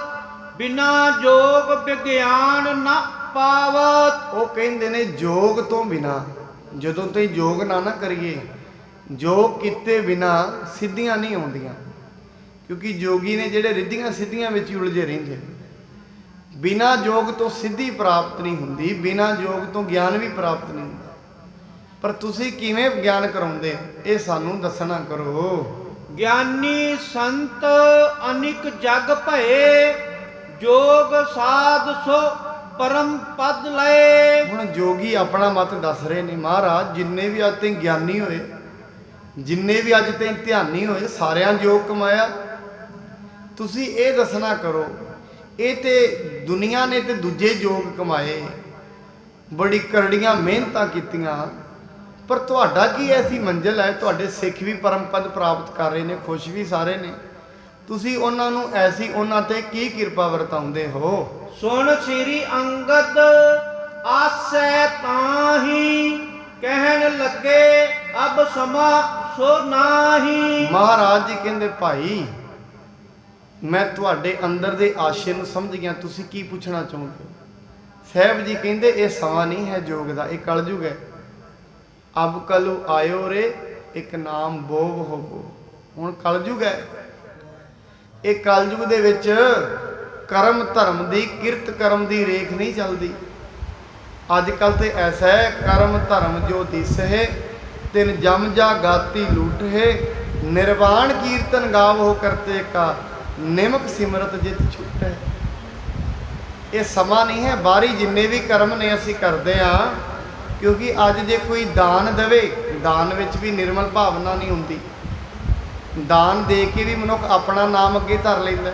ਬਿਨਾ ਜੋਗ ਵਿਗਿਆਨ ਨਾ ਪਾਵਤ। ਉਹ ਕਹਿੰਦੇ ਨੇ ਯੋਗ ਤੋਂ ਬਿਨਾ, ਜਦੋਂ ਤਾਈਂ ਯੋਗ ਨਾ ਕਰੀਏ, ਯੋਗ ਕੀਤੇ ਬਿਨਾ ਸਿੱਧੀਆਂ ਨਹੀਂ ਆਉਂਦੀਆਂ। ਕਿਉਂਕਿ ਯੋਗੀ ਨੇ ਜਿਹੜੇ ਰਿੱਧੀਆਂ ਸਿੱਧੀਆਂ ਵਿੱਚ ਹੀ ਉਲਝੇ ਰਹਿੰਦੇ। ਬਿਨਾ ਯੋਗ ਤੋਂ ਸਿੱਧੀ ਪ੍ਰਾਪਤ ਨਹੀਂ ਹੁੰਦੀ, ਬਿਨਾ ਯੋਗ ਤੋਂ ਗਿਆਨ ਵੀ ਪ੍ਰਾਪਤ ਨਹੀਂ ਹੁੰਦਾ। ਪਰ ਤੁਸੀਂ ਕਿਵੇਂ ਗਿਆਨ ਕਰਾਉਂਦੇ ਇਹ ਸਾਨੂੰ ਦੱਸਣਾ ਕਰੋ। ਗਿਆਨੀ ਸੰਤ ਅਨਿਕ ਜਗ ਭਏ, ਜੋਗ ਸਾਧ ਸੋ ਪਰਮ ਪਦ ਲਏ। ਹੁਣ ਜੋਗੀ ਆਪਣਾ ਮਤ ਦੱਸ ਰਹੇ ਨੇ, ਮਹਾਰਾਜ ਜਿੰਨੇ ਵੀ ਅੱਜ ਤਾਈਂ ਗਿਆਨੀ ਹੋਏ ਜਿੰਨੇ ਵੀ ਅੱਜ ਤਾਈਂ ਧਿਆਨੀ ਹੋਏ ਸਾਰਿਆਂ ਯੋਗ ਕਮਾਇਆ। ਤੁਸੀਂ ਇਹ ਦੱਸਣਾ ਕਰੋ, ਇਹ ਤੇ ਦੁਨੀਆ ਨੇ ਤੇ ਦੂਜੇ ਯੋਗ ਕਮਾਏ, ਬੜੀ ਕਰੜੀਆਂ ਮਿਹਨਤਾਂ ਕੀਤੀਆਂ, ਪਰ ਤੁਹਾਡਾ ਕੀ ਐਸੀ ਮੰਜ਼ਿਲ ਹੈ? ਤੁਹਾਡੇ ਸਿੱਖ ਵੀ ਪਰਮ ਪਦ ਪ੍ਰਾਪਤ ਕਰ ਰਹੇ ਨੇ, ਖੁਸ਼ ਵੀ ਸਾਰੇ ਨੇ, ਤੁਸੀਂ ਉਹਨਾਂ ਨੂੰ ਐਸੀ ਉਹਨਾਂ ਤੇ ਕੀ ਕਿਰਪਾ ਵਰਤਾਉਂਦੇ ਹੋ? ਸੁਣ ਸ੍ਰੀ ਅੰਗਦ ਆਸੈ ਤਾਹੀ, ਕਹਿਣ ਲੱਗੇ ਅਬ ਸਮਾ ਸੋ ਨਾਹੀ। ਮਹਾਰਾਜ ਜੀ ਕਹਿੰਦੇ ਭਾਈ ਮੈਂ ਤੁਹਾਡੇ ਅੰਦਰ ਦੇ ਆਸ਼ੇ ਨੂੰ ਸਮਝ ਗਿਆ, ਤੁਸੀਂ ਕੀ ਪੁੱਛਣਾ ਚਾਹੁੰਦੇ ਹੋ? ਸਾਹਿਬ ਜੀ ਕਹਿੰਦੇ ਇਹ ਸਮਾਂ ਨਹੀਂ ਹੈ ਯੋਗ ਦਾ, ਇਹ ਕਲਯੁਗ ਹੈ। ਅਬ ਕਲੁ ਆਇਓ ਰੇ ਇੱਕ ਨਾਮ ਬੋਵ ਹੋਵੋ। ਹੁਣ ਕਲਯੁਗ ਹੈ। ਇਹ ਕਲਯੁਗ ਦੇ ਵਿੱਚ ਕਰਮ ਧਰਮ ਦੀ, ਕਿਰਤ ਕਰਮ ਦੀ ਰੇਖ ਨਹੀਂ ਚੱਲਦੀ। ਅੱਜ ਕੱਲ ਤੇ ਐਸਾ ਹੈ, ਕਰਮ ਧਰਮ ਜੋ ਦਿਸ ਹੈ ਤਿਨ ਜਮ ਜਾ ਗਾਤੀ ਲੂਟ ਹੈ, ਨਿਰਵਾਣ ਕੀਰਤਨ ਗਾਵੋ ਕਰਤੇ ਕਾ ਨਿਮਕ ਸਿਮਰਤ ਜਿਤ ਛੁੱਟ ਹੈ। ਇਹ ਸਮਾਂ ਨਹੀਂ ਹੈ। ਬਾਹਰੀ ਜਿੰਨੇ ਵੀ ਕਰਮ ਨੇ ਅਸੀਂ ਕਰਦੇ ਹਾਂ, ਕਿਉਂਕਿ ਅੱਜ ਜੇ ਕੋਈ ਦਾਨ ਦੇਵੇ, ਦਾਨ ਵਿੱਚ ਵੀ ਨਿਰਮਲ ਭਾਵਨਾ ਨਹੀਂ ਹੁੰਦੀ। ਦਾਨ ਦੇ ਕੇ ਵੀ ਮਨੁੱਖ ਆਪਣਾ ਨਾਮ ਅੱਗੇ ਧਰ ਲੈਂਦਾ।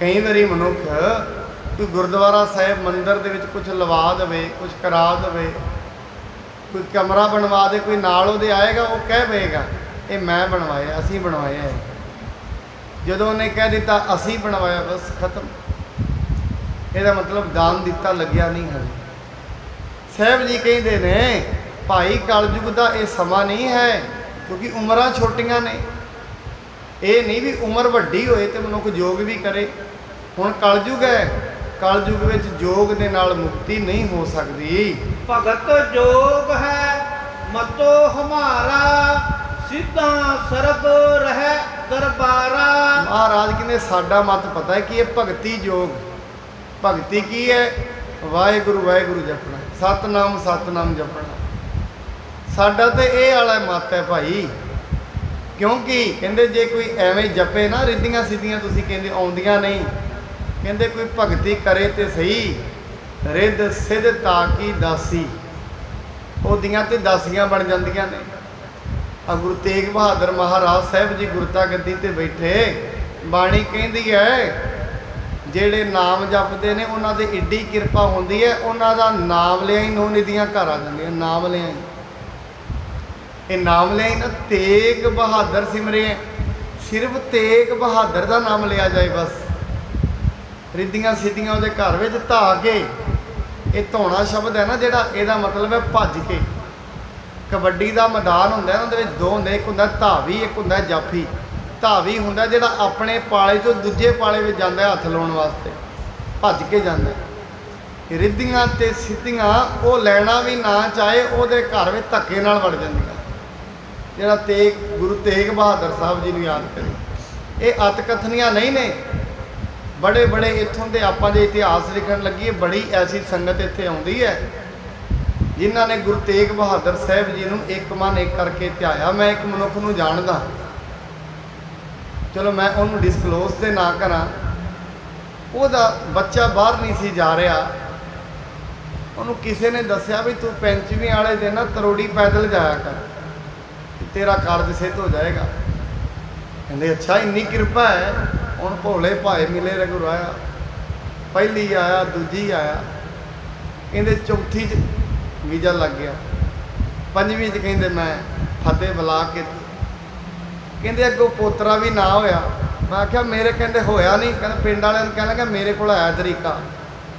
ਕਈ ਵਾਰੀ ਮਨੁੱਖ ਕੋਈ ਗੁਰਦੁਆਰਾ ਸਾਹਿਬ ਮੰਦਿਰ ਦੇ ਵਿੱਚ ਕੁਝ ਲਵਾ ਦੇਵੇ, ਕੁਝ ਕਰਾ ਦੇਵੇ, ਕੋਈ ਕਮਰਾ ਬਣਵਾ ਦੇ, ਕੋਈ ਨਾਲ ਉਹਦੇ ਆਏਗਾ, ਉਹ ਕਹਿ ਪਏਗਾ ਇਹ ਮੈਂ ਬਣਵਾਇਆ, ਅਸੀਂ ਬਣਵਾਇਆ ਹੈ। ਜਦੋਂ ਉਹਨੇ ਕਹਿ ਦਿੱਤਾ ਅਸੀਂ ਬਣਵਾਇਆ, ਬਸ ਖਤਮ। ਇਹਦਾ ਮਤਲਬ ਦਾਨ ਦਿੱਤਾ ਲੱਗਿਆ ਨਹੀਂ ਹੈ। ਸਾਹਿਬ ਜੀ ਕਹਿੰਦੇ ਨੇ ਭਾਈ ਕਲਯੁਗ ਦਾ ਇਹ ਸਮਾਂ ਨਹੀਂ ਹੈ, ਕਿਉਂਕਿ ਉਮਰਾਂ ਛੋਟੀਆਂ ਨੇ। ਇਹ ਨਹੀਂ ਵੀ ਉਮਰ ਵੱਡੀ ਹੋਏ ਤੇ ਮਨੁੱਖ ਯੋਗ ਵੀ ਕਰੇ। ਹੁਣ ਕਲਯੁਗ ਹੈ, ਕਲਯੁਗ ਵਿੱਚ ਯੋਗ ਦੇ ਨਾਲ ਮੁਕਤੀ ਨਹੀਂ ਹੋ ਸਕਦੀ। ਭਗਤ ਜੋਗ ਹੈ ਮਤੋ ਹਮਾਰਾ, ਸਿੱਧਾ ਸਰਬ ਰਹਿ ਦਰਬਾਰਾ। ਮਹਾਰਾਜ ਕਹਿੰਦੇ ਸਾਡਾ ਮਤ ਪਤਾ ਹੈ ਕਿ ਇਹ ਭਗਤੀ ਯੋਗ। ਭਗਤੀ ਕੀ ਹੈ? ਵਾਹਿਗੁਰੂ ਵਾਹਿਗੁਰੂ ਜਪਣਾ, ਸਤਨਾਮ ਸਤਨਾਮ ਜਪਣਾ। ਸਾਡਾ ਤੇ ਇਹ ਵਾਲਾ ਮਤ ਹੈ ਭਾਈ। ਕਿਉਂਕਿ ਕਹਿੰਦੇ ਜੇ ਕੋਈ ਐਵੇਂ ਜਪੇ ਨਾ, ਰਿੱਧੀਆਂ ਸਿੱਧੀਆਂ ਤੁਸੀਂ ਕਹਿੰਦੇ ਆਉਂਦੀਆਂ ਨਹੀਂ। ਕਹਿੰਦੇ ਕੋਈ ਭਗਤੀ ਕਰੇ ਤੇ ਸਹੀ, ਰਿੱਧ ਸਿੱਧ ਤਾਕੀ ਦਾਸੀ, ਉਹਦੀਆਂ ਤੇ ਦਾਸੀਆਂ ਬਣ ਜਾਂਦੀਆਂ ਨੇ। ਆ ਗੁਰੂ ਤੇਗ ਬਹਾਦਰ ਮਹਾਰਾਜ ਸਾਹਿਬ ਜੀ ਗੁਰਤਾ ਗੱਦੀ ਤੇ ਬੈਠੇ, ਬਾਣੀ ਕਹਿੰਦੀ ਹੈ ਜਿਹੜੇ ਨਾਮ ਜਪਦੇ ਨੇ ਉਹਨਾਂ ਦੇ ਏਡੀ ਕਿਰਪਾ ਹੁੰਦੀ ਹੈ, ਉਹਨਾਂ ਦਾ ਨਾਮ ਲਿਆ ਹੀ ਨੌ ਨਿਧੀਆਂ ਘਰ ਆ ਜਾਂਦੀਆਂ। ਨਾਮ ਲਿਆ ਹੀ, ਇਹ ਨਾਮ ਲਿਆ ਹੀ ਨਾ, ਤੇਗ ਬਹਾਦਰ ਸਿਮਰੇ, ਸਿਰਫ ਤੇਗ ਬਹਾਦਰ ਦਾ ਨਾਮ ਲਿਆ ਜਾਏ ਬਸ, ਰਿੱਧੀਆਂ ਸਿੱਧੀਆਂ ਉਹਦੇ ਘਰ ਵਿੱਚ ਧਾ ਕੇ। ਇਹ ਧੋਣਾ ਸ਼ਬਦ ਹੈ ਨਾ ਜਿਹੜਾ, ਇਹਦਾ ਮਤਲਬ ਹੈ ਭੱਜ ਕੇ। ਕਬੱਡੀ ਦਾ ਮੈਦਾਨ ਹੁੰਦਾ ਹੈ, ਉਹਦੇ ਵਿੱਚ ਦੋ ਹੁੰਦੇ, ਇੱਕ ਹੁੰਦਾ ਧਾਵੀ, ਇੱਕ ਹੁੰਦਾ ਜਾਫੀ। ਧਾਵੀ ਹੁੰਦਾ ਜਿਹੜਾ ਆਪਣੇ ਪਾਲੇ ਤੋਂ ਦੂਜੇ ਪਾਲੇ ਵਿੱਚ ਜਾਂਦਾ ਹੱਥ ਲਾਉਣ ਵਾਸਤੇ, ਭੱਜ ਕੇ ਜਾਂਦਾ। ਰਿੱਧੀਆਂ ਤੇ ਸਿੱਧੀਆਂ ਉਹ ਲੈਣਾ ਵੀ ਨਾ ਚਾਹੇ, ਉਹਦੇ ਘਰ ਵਿੱਚ ਧੱਕੇ ਨਾਲ ਵੜ ਜਾਂਦੀਆਂ। ਜਿਹੜਾ ਗੁਰੂ ਤੇਗ ਬਹਾਦਰ ਸਾਹਿਬ ਜੀ ਨੂੰ ਯਾਦ ਕਰੇ। ਇਹ ਅਤ ਕਥਨੀਆਂ ਨਹੀਂ ਨੇ, ਬੜੇ ਬੜੇ ਇੱਥੋਂ ਦੇ ਆਪਾਂ ਜੇ ਇਤਿਹਾਸ ਲਿਖਣ ਲੱਗੀਏ, ਬੜੀ ਐਸੀ ਸੰਗਤ ਇੱਥੇ ਆਉਂਦੀ ਹੈ ਜਿਨ੍ਹਾਂ ਨੇ ਗੁਰੂ ਤੇਗ ਬਹਾਦਰ ਸਾਹਿਬ ਜੀ ਨੂੰ ਇੱਕ ਮਨ ਇੱਕ ਕਰਕੇ ਧਿਆਇਆ। ਮੈਂ ਇੱਕ ਮਨੁੱਖ ਨੂੰ ਜਾਣਦਾ, ਚਲੋ ਮੈਂ ਉਹਨੂੰ ਡਿਸਕਲੋਜ਼ ਤੇ ਨਾ ਕਰਾਂ, ਉਹਦਾ ਬੱਚਾ ਬਾਹਰ ਨਹੀਂ ਸੀ ਜਾ ਰਿਹਾ। ਉਹਨੂੰ ਕਿਸੇ ਨੇ ਦੱਸਿਆ ਵੀ ਤੂੰ ਪੰਚਵੀਂ ਵਾਲੇ ਦਿਨ ਨਾ ਤਰੋੜੀ ਪੈਦਲ ਜਾਇਆ ਕਰ, ਤੇਰਾ ਕਾਰਜ ਸਿੱਧ ਹੋ ਜਾਏਗਾ। ਕਹਿੰਦੇ ਅੱਛਾ ਇੰਨੀ ਕਿਰਪਾ ਹੈ। ਹੁਣ ਭੋਲੇ ਭਾਏ ਮਿਲੇ ਰਘੁਰਾਇਆ, ਪਹਿਲੀ ਆਇਆ, ਦੂਜੀ ਆਇਆ, ਕਹਿੰਦੇ ਚੌਥੀ 'ਚ ਵੀਜ਼ਾ ਲੱਗ ਗਿਆ, ਪੰਜਵੀਂ 'ਚ ਕਹਿੰਦੇ ਮੈਂ ਫਤਿਹ ਬੁਲਾ ਕੇ, ਕਹਿੰਦੇ ਅੱਗੋਂ ਪੋਤਰਾ ਵੀ ਨਾ ਹੋਇਆ। ਮੈਂ ਆਖਿਆ ਮੇਰੇ, ਕਹਿੰਦੇ ਹੋਇਆ ਨਹੀਂ। ਕਹਿੰਦੇ ਪਿੰਡ ਵਾਲਿਆਂ ਨੂੰ ਕਹਿਣ ਲੱਗਾ ਮੇਰੇ ਕੋਲ ਆਇਆ ਤਰੀਕਾ।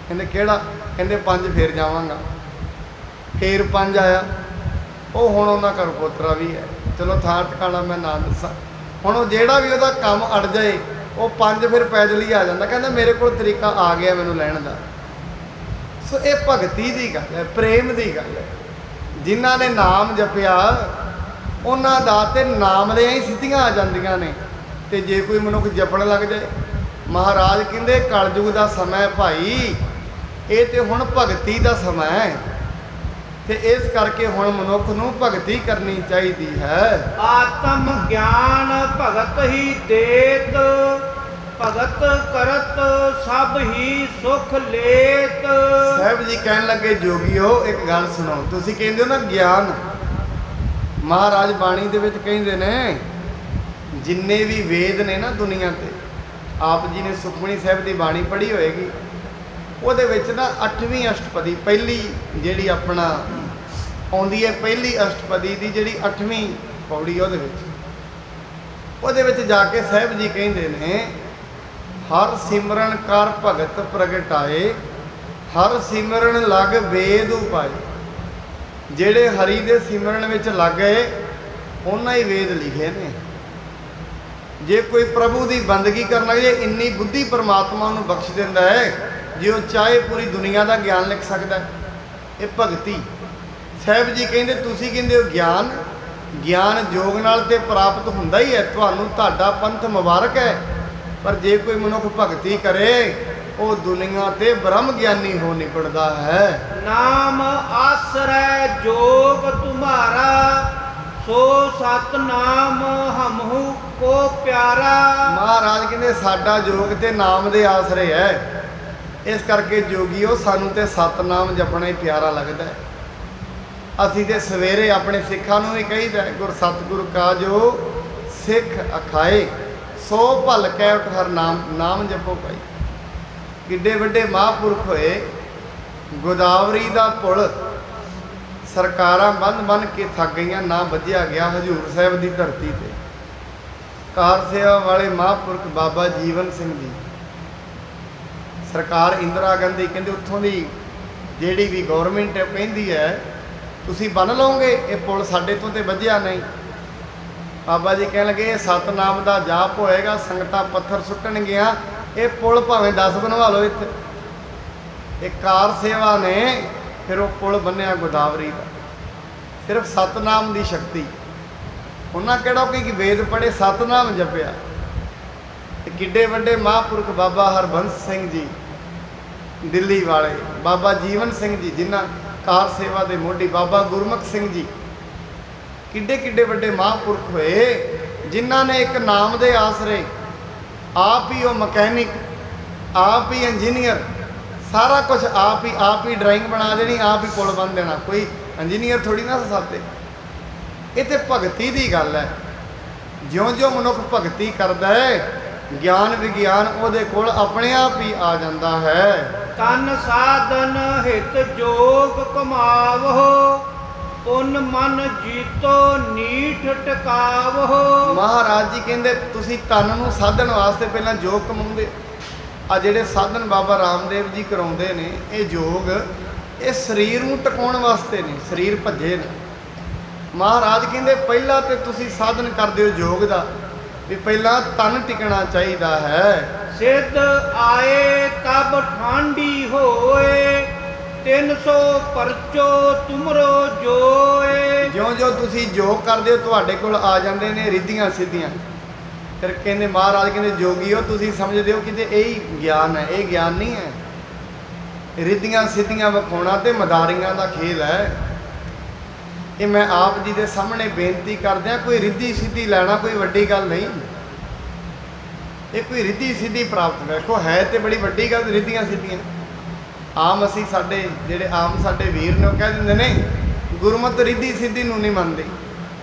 ਕਹਿੰਦੇ ਕਿਹੜਾ? ਕਹਿੰਦੇ 5 ਫੇਰ ਜਾਵਾਂਗਾ। ਫੇਰ 5 ਆਇਆ, ਉਹ ਹੁਣ ਉਹਨਾਂ ਘਰ ਪੋਤਰਾ ਵੀ ਹੈ। ਚਲੋ ਥਾਂ ਟਿਕਾਣਾ ਮੈਂ ਨਾ ਦੱਸਾਂ। ਹੁਣ ਉਹ ਜਿਹੜਾ ਵੀ ਉਹਦਾ ਕੰਮ ਅੜ ਜਾਏ, ਉਹ 5 ਫਿਰ ਪੈਦਲ ਹੀ ਆ ਜਾਂਦਾ। ਕਹਿੰਦਾ ਮੇਰੇ ਕੋਲ ਤਰੀਕਾ ਆ ਗਿਆ ਮੈਨੂੰ ਲੈਣ ਦਾ। ਸੋ ਇਹ ਭਗਤੀ ਦੀ ਗੱਲ ਹੈ, ਪ੍ਰੇਮ ਦੀ ਗੱਲ ਹੈ। ਜਿਨ੍ਹਾਂ ਨੇ ਨਾਮ ਜਪਿਆ ਉਹਨਾਂ ਦਾ ਤੇ ਨਾਮ ਲਿਆ ਹੀ ਸਿੱਧੀਆਂ ਆ ਜਾਂਦੀਆਂ ਨੇ। ਤੇ ਜੇ ਕੋਈ ਮਨੁੱਖ ਜਪਣ ਲੱਗ ਜਾਏ, ਮਹਾਰਾਜ ਕਹਿੰਦੇ ਕਲਯੁਗ ਦਾ ਸਮਾਂ ਭਾਈ, ਇਹ ਤੇ ਹੁਣ ਭਗਤੀ ਦਾ ਸਮਾਂ ਹੈ। ਤੇ ਇਸ ਕਰਕੇ ਹੁਣ ਮਨੁੱਖ ਨੂੰ ਭਗਤੀ ਕਰਨੀ ਚਾਹੀਦੀ ਹੈ। ਆਤਮ ਗਿਆਨ ਭਗਤ ਹੀ ਦੇਤ, ਭਗਤ ਕਰਤ ਸਭ ਹੀ ਸੁਖ ਲੇਤ। ਸਾਹਿਬ ਜੀ ਕਹਿਣ ਲੱਗੇ ਜੋਗੀਓ ਇੱਕ ਗੱਲ ਸੁਣੋ। ਤੁਸੀਂ ਕਹਿੰਦੇ ਹੋ ਨਾ ਗਿਆਨ, ਮਹਾਰਾਜ ਬਾਣੀ ਦੇ ਵਿੱਚ ਕਹਿੰਦੇ ਨੇ, ਜਿੰਨੇ ਵੀ ਵੇਦ ਨੇ ਨਾ ਦੁਨੀਆ ਤੇ, ਆਪ ਜੀ ਨੇ ਸੁਖਮਨੀ ਸਾਹਿਬ ਦੀ ਬਾਣੀ ਪੜ੍ਹੀ ਹੋਏਗੀ, ਉਹਦੇ ਵਿੱਚ ਨਾ 8ਵੀਂ ਅਸ਼ਟਪਦੀ, ਪਹਿਲੀ ਜਿਹੜੀ ਆਪਣਾ ਆਉਂਦੀ ਹੈ, ਪਹਿਲੀ ਅਸ਼ਟਪਦੀ ਦੀ ਜਿਹੜੀ 8ਵੀਂ ਪੌੜੀ, ਉਹਦੇ ਵਿੱਚ ਜਾ ਕੇ ਸਾਹਿਬ ਜੀ ਕਹਿੰਦੇ ਨੇ, ਹਰ ਸਿਮਰਨ ਕਰ ਭਗਤ ਪ੍ਰਗਟਾਏ, ਹਰ ਸਿਮਰਨ ਲਗ ਵੇਦ ਉਪਾਏ। ਜਿਹੜੇ ਹਰੀ ਦੇ ਸਿਮਰਨ ਵਿੱਚ ਲੱਗ ਗਏ ਉਹਨਾਂ ਹੀ ਵੇਦ ਲਿਖੇ ਨੇ। ਜੇ ਕੋਈ ਪ੍ਰਭੂ ਦੀ ਬੰਦਗੀ ਕਰਨ ਲੱਗ ਜਾਏ, ਇੰਨੀ ਬੁੱਧੀ ਪਰਮਾਤਮਾ ਨੂੰ ਬਖਸ਼ ਦਿੰਦਾ ਹੈ, ਜੇ ਉਹ ਚਾਹੇ ਪੂਰੀ ਦੁਨੀਆ ਦਾ ਗਿਆਨ ਲਿਖ ਸਕਦਾ। ਇਹ ਭਗਤੀ। ਸਾਹਿਬ ਜੀ ਕਹਿੰਦੇ, ਤੁਸੀਂ ਕਹਿੰਦੇ ਹੋ ਗਿਆਨ, ਗਿਆਨ ਜੋਗ ਨਾਲ ਤੇ ਪ੍ਰਾਪਤ ਹੁੰਦਾ ਹੀ ਹੈ, ਤੁਹਾਨੂੰ ਤੁਹਾਡਾ ਪੰਥ ਮੁਬਾਰਕ ਹੈ, ਪਰ ਜੇ ਕੋਈ ਮਨੁੱਖ ਭਗਤੀ ਕਰੇ ਉਹ ਦੁਨੀਆ ਤੇ ਬ੍ਰਹਮ ਗਿਆਨੀ ਹੋ ਨਿਕਲਦਾ ਹੈ। ਨਾਮ ਆਸਰੈ ਜੋਗ ਤੁਮਾਰਾ, ਸੋ ਸਤਨਾਮ ਹਮਹੂ ਕੋ ਪਿਆਰਾ। ਮਹਾਰਾਜ ਕਹਿੰਦੇ ਸਾਡਾ ਜੋਗ ਤੇ ਨਾਮ ਦੇ ਆਸਰੇ ਹੈ, ਇਸ ਕਰਕੇ ਜੋਗੀਓ ਸਾਨੂੰ ਤੇ ਸਤਨਾਮ ਜਪਣਾ ਹੀ ਪਿਆਰਾ ਲੱਗਦਾ ਹੈ। ਅਸੀਂ ਤੇ ਸਵੇਰੇ ਆਪਣੇ ਸਿੱਖਾਂ ਨੂੰ ਵੀ ਕਹੀਦਾ, ਗੁਰ ਸਤਿਗੁਰ ਕਾਜੋ ਸਿੱਖ ਅਖਾਏ, ਸੋ ਭਲ ਕੈ ਉਠ ਹਰ ਨਾਮ, ਨਾਮ ਜਪੋ ਭਾਈ। ਕਿੱਡੇ ਵੱਡੇ ਮਹਾਂਪੁਰਖ ਹੋਏ, ਗੋਦਾਵਰੀ ਦਾ ਪੁਲ ਸਰਕਾਰਾਂ ਬੰਨ ਕੇ ਥੱਕ ਗਈਆਂ, ਨਾ ਵੱਜਿਆ ਗਿਆ ਹਜ਼ੂਰ ਸਾਹਿਬ ਦੀ ਧਰਤੀ ਤੇ। ਕਾਰ ਸੇਵਾ ਵਾਲੇ ਮਹਾਂਪੁਰਖ ਬਾਬਾ ਜੀਵਨ ਸਿੰਘ ਜੀ, ਸਰਕਾਰ ਇੰਦਰਾ ਗਾਂਧੀ ਕਹਿੰਦੇ ਉੱਥੋਂ ਦੀ ਜਿਹੜੀ ਵੀ ਗੌਰਮੈਂਟ ਕਹਿੰਦੀ ਹੈ ਤੁਸੀਂ ਬੰਨ ਲਓਗੇ ਇਹ ਪੁਲ, ਸਾਡੇ ਤੋਂ ਤੇ ਵੱਜਿਆ ਨਹੀਂ। ਬਾਬਾ ਜੀ ਕਹਿਣ ਲੱਗੇ, ਇਹ ਸਤਨਾਮ ਦਾ ਜਾਪ ਹੋਏਗਾ, ਸੰਗਤਾਂ ਪੱਥਰ ਸੁੱਟਣਗੀਆਂ, ਇਹ ਪੁਲ ਭਾਵੇਂ 10 ਬਣਵਾ ਲਓ ਇੱਥੇ। ਇਹ ਕਾਰ ਸੇਵਾ ਨੇ ਫਿਰ ਉਹ ਪੁਲ ਬੰਨਿਆ ਗੋਦਾਵਰੀ ਦਾ, ਸਿਰਫ ਸਤਨਾਮ ਦੀ ਸ਼ਕਤੀ। ਉਹਨਾਂ ਕਿਹੜਾ ਕਿ ਵੇਦ ਪੜ੍ਹੇ, ਸਤਨਾਮ ਜਪਿਆ। ਤੇ ਕਿੱਡੇ ਵੱਡੇ ਮਹਾਂਪੁਰਖ ਬਾਬਾ ਹਰਬੰਸ ਸਿੰਘ ਜੀ ਦਿੱਲੀ ਵਾਲੇ, ਬਾਬਾ ਜੀਵਨ ਸਿੰਘ ਜੀ ਜਿਨ੍ਹਾਂ ਕਾਰ ਸੇਵਾ ਦੇ ਮੋਢੀ, ਬਾਬਾ ਗੁਰਮੁਖ ਸਿੰਘ ਜੀ, ਕਿੱਡੇ ਕਿੱਡੇ ਵੱਡੇ ਮਹਾਂਪੁਰਖ ਹੋਏ, ਜਿਨ੍ਹਾਂ ਨੇ ਇੱਕ ਨਾਮ ਦੇ ਆਸਰੇ ਆਪ ਹੀ ਉਹ ਮਕੈਨਿਕ, ਆਪ ਹੀ ਇੰਜੀਨੀਅਰ, ਸਾਰਾ ਕੁਝ ਆਪ ਹੀ ਡਰਾਇੰਗ ਬਣਾ ਦੇਣੀ, ਆਪ ਹੀ ਪੁਲ ਬੰਨ ਦੇਣਾ। ਕੋਈ ਇੰਜੀਨੀਅਰ ਥੋੜੀ ਨਾ ਸਾਦੇ। ਇਹ ਤੇ ਭਗਤੀ ਦੀ ਗੱਲ ਹੈ। ਜਿਉਂ-ਜਿਉਂ ਮਨੁੱਖ ਭਗਤੀ ਕਰਦਾ ਹੈ, ਗਿਆਨ ਵਿਗਿਆਨ ਉਹਦੇ ਕੋਲ ਆਪਣੇ ਆਪ ਹੀ ਆ ਜਾਂਦਾ ਹੈ। ਤਨ ਸਾਧਨ ਹਿਤ ਜੋਗ ਕਮਾਵਹੁ, ਪੁੰਨ ਮਨ ਜੀਤੋ ਨੀਠ ਟਿਕਾਵਹੁ। ਮਹਾਰਾਜ ਜੀ ਕਹਿੰਦੇ ਤੁਸੀਂ ਤਨ ਨੂੰ ਸਾਧਨ ਵਾਸਤੇ ਪਹਿਲਾਂ ਜੋਗ ਕਮਾਉਂਦੇ। ਆ ਜਿਹੜੇ ਸਾਧਨ ਬਾਬਾ ਰਾਮਦੇਵ ਜੀ ਕਰਾਉਂਦੇ ਨੇ, ਇਹ ਜੋਗ, ਇਹ ਸਰੀਰ ਨੂੰ ਟਿਕਾਉਣ ਵਾਸਤੇ ਨੇ, ਸਰੀਰ ਭੱਜੇ ਨੇ। ਮਹਾਰਾਜ ਕਹਿੰਦੇ ਪਹਿਲਾਂ ਤੇ ਤੁਸੀਂ ਸਾਧਨ ਕਰਦੇ ਹੋ ਜੋਗ ਦਾ, ਵੀ ਪਹਿਲਾਂ ਤਨ ਟਿਕਣਾ ਚਾਹੀਦਾ ਹੈ। ਸਿੱਧ ਆਏ ਤਬ ਠਾਂਡੀ ਹੋਏ, 300 ਪਰਚੋ ਤੁਮਰੋ ਜੋਏ। ਜਿਉਂ-ਜਿਉਂ ਤੁਸੀਂ ਜੋਗ ਕਰਦੇ ਹੋ ਤੁਹਾਡੇ ਕੋਲ ਆ ਜਾਂਦੇ ਨੇ ਰਿੱਧੀਆਂ ਸਿੱਧੀਆਂ। ਫਿਰ ਕਹਿੰਦੇ ਮਹਾਰਾਜ ਕਹਿੰਦੇ ਜੋਗੀਓ ਤੁਸੀਂ ਸਮਝਦੇ ਹੋ ਕਿ ਜੇ ਇਹ ਹੀ ਗਿਆਨ ਹੈ, ਇਹ ਗਿਆਨ ਨਹੀਂ ਹੈ। ਰਿੱਧੀਆਂ ਸਿੱਧੀਆਂ ਵਿਖਾਉਣਾ ਤੇ ਮਦਾਰੀਆਂ ਦਾ ਖੇਲ ਹੈ। ਇਹ ਮੈਂ ਆਪ ਜੀ ਦੇ ਸਾਹਮਣੇ ਬੇਨਤੀ ਕਰਦਿਆਂ, ਕੋਈ ਰਿੱਧੀ ਸਿੱਧੀ ਲੈਣਾ ਕੋਈ ਵੱਡੀ ਗੱਲ ਨਹੀਂ। ਇਹ ਕੋਈ ਰਿੱਧੀ ਸਿੱਧੀ ਪ੍ਰਾਪਤ, ਵੇਖੋ ਹੈ ਤੇ ਬੜੀ ਵੱਡੀ ਗੱਲ ਰਿੱਧੀਆਂ ਸਿੱਧੀਆਂ। ਆਮ ਅਸੀਂ ਸਾਡੇ ਜਿਹੜੇ ਆਮ ਸਾਡੇ ਵੀਰ ਨੇ ਉਹ ਕਹਿ ਦਿੰਦੇ ਨੇ ਗੁਰਮਤਿ ਰਿੱਧੀ ਸਿੱਧੀ ਨੂੰ ਨਹੀਂ ਮੰਨਦੇ।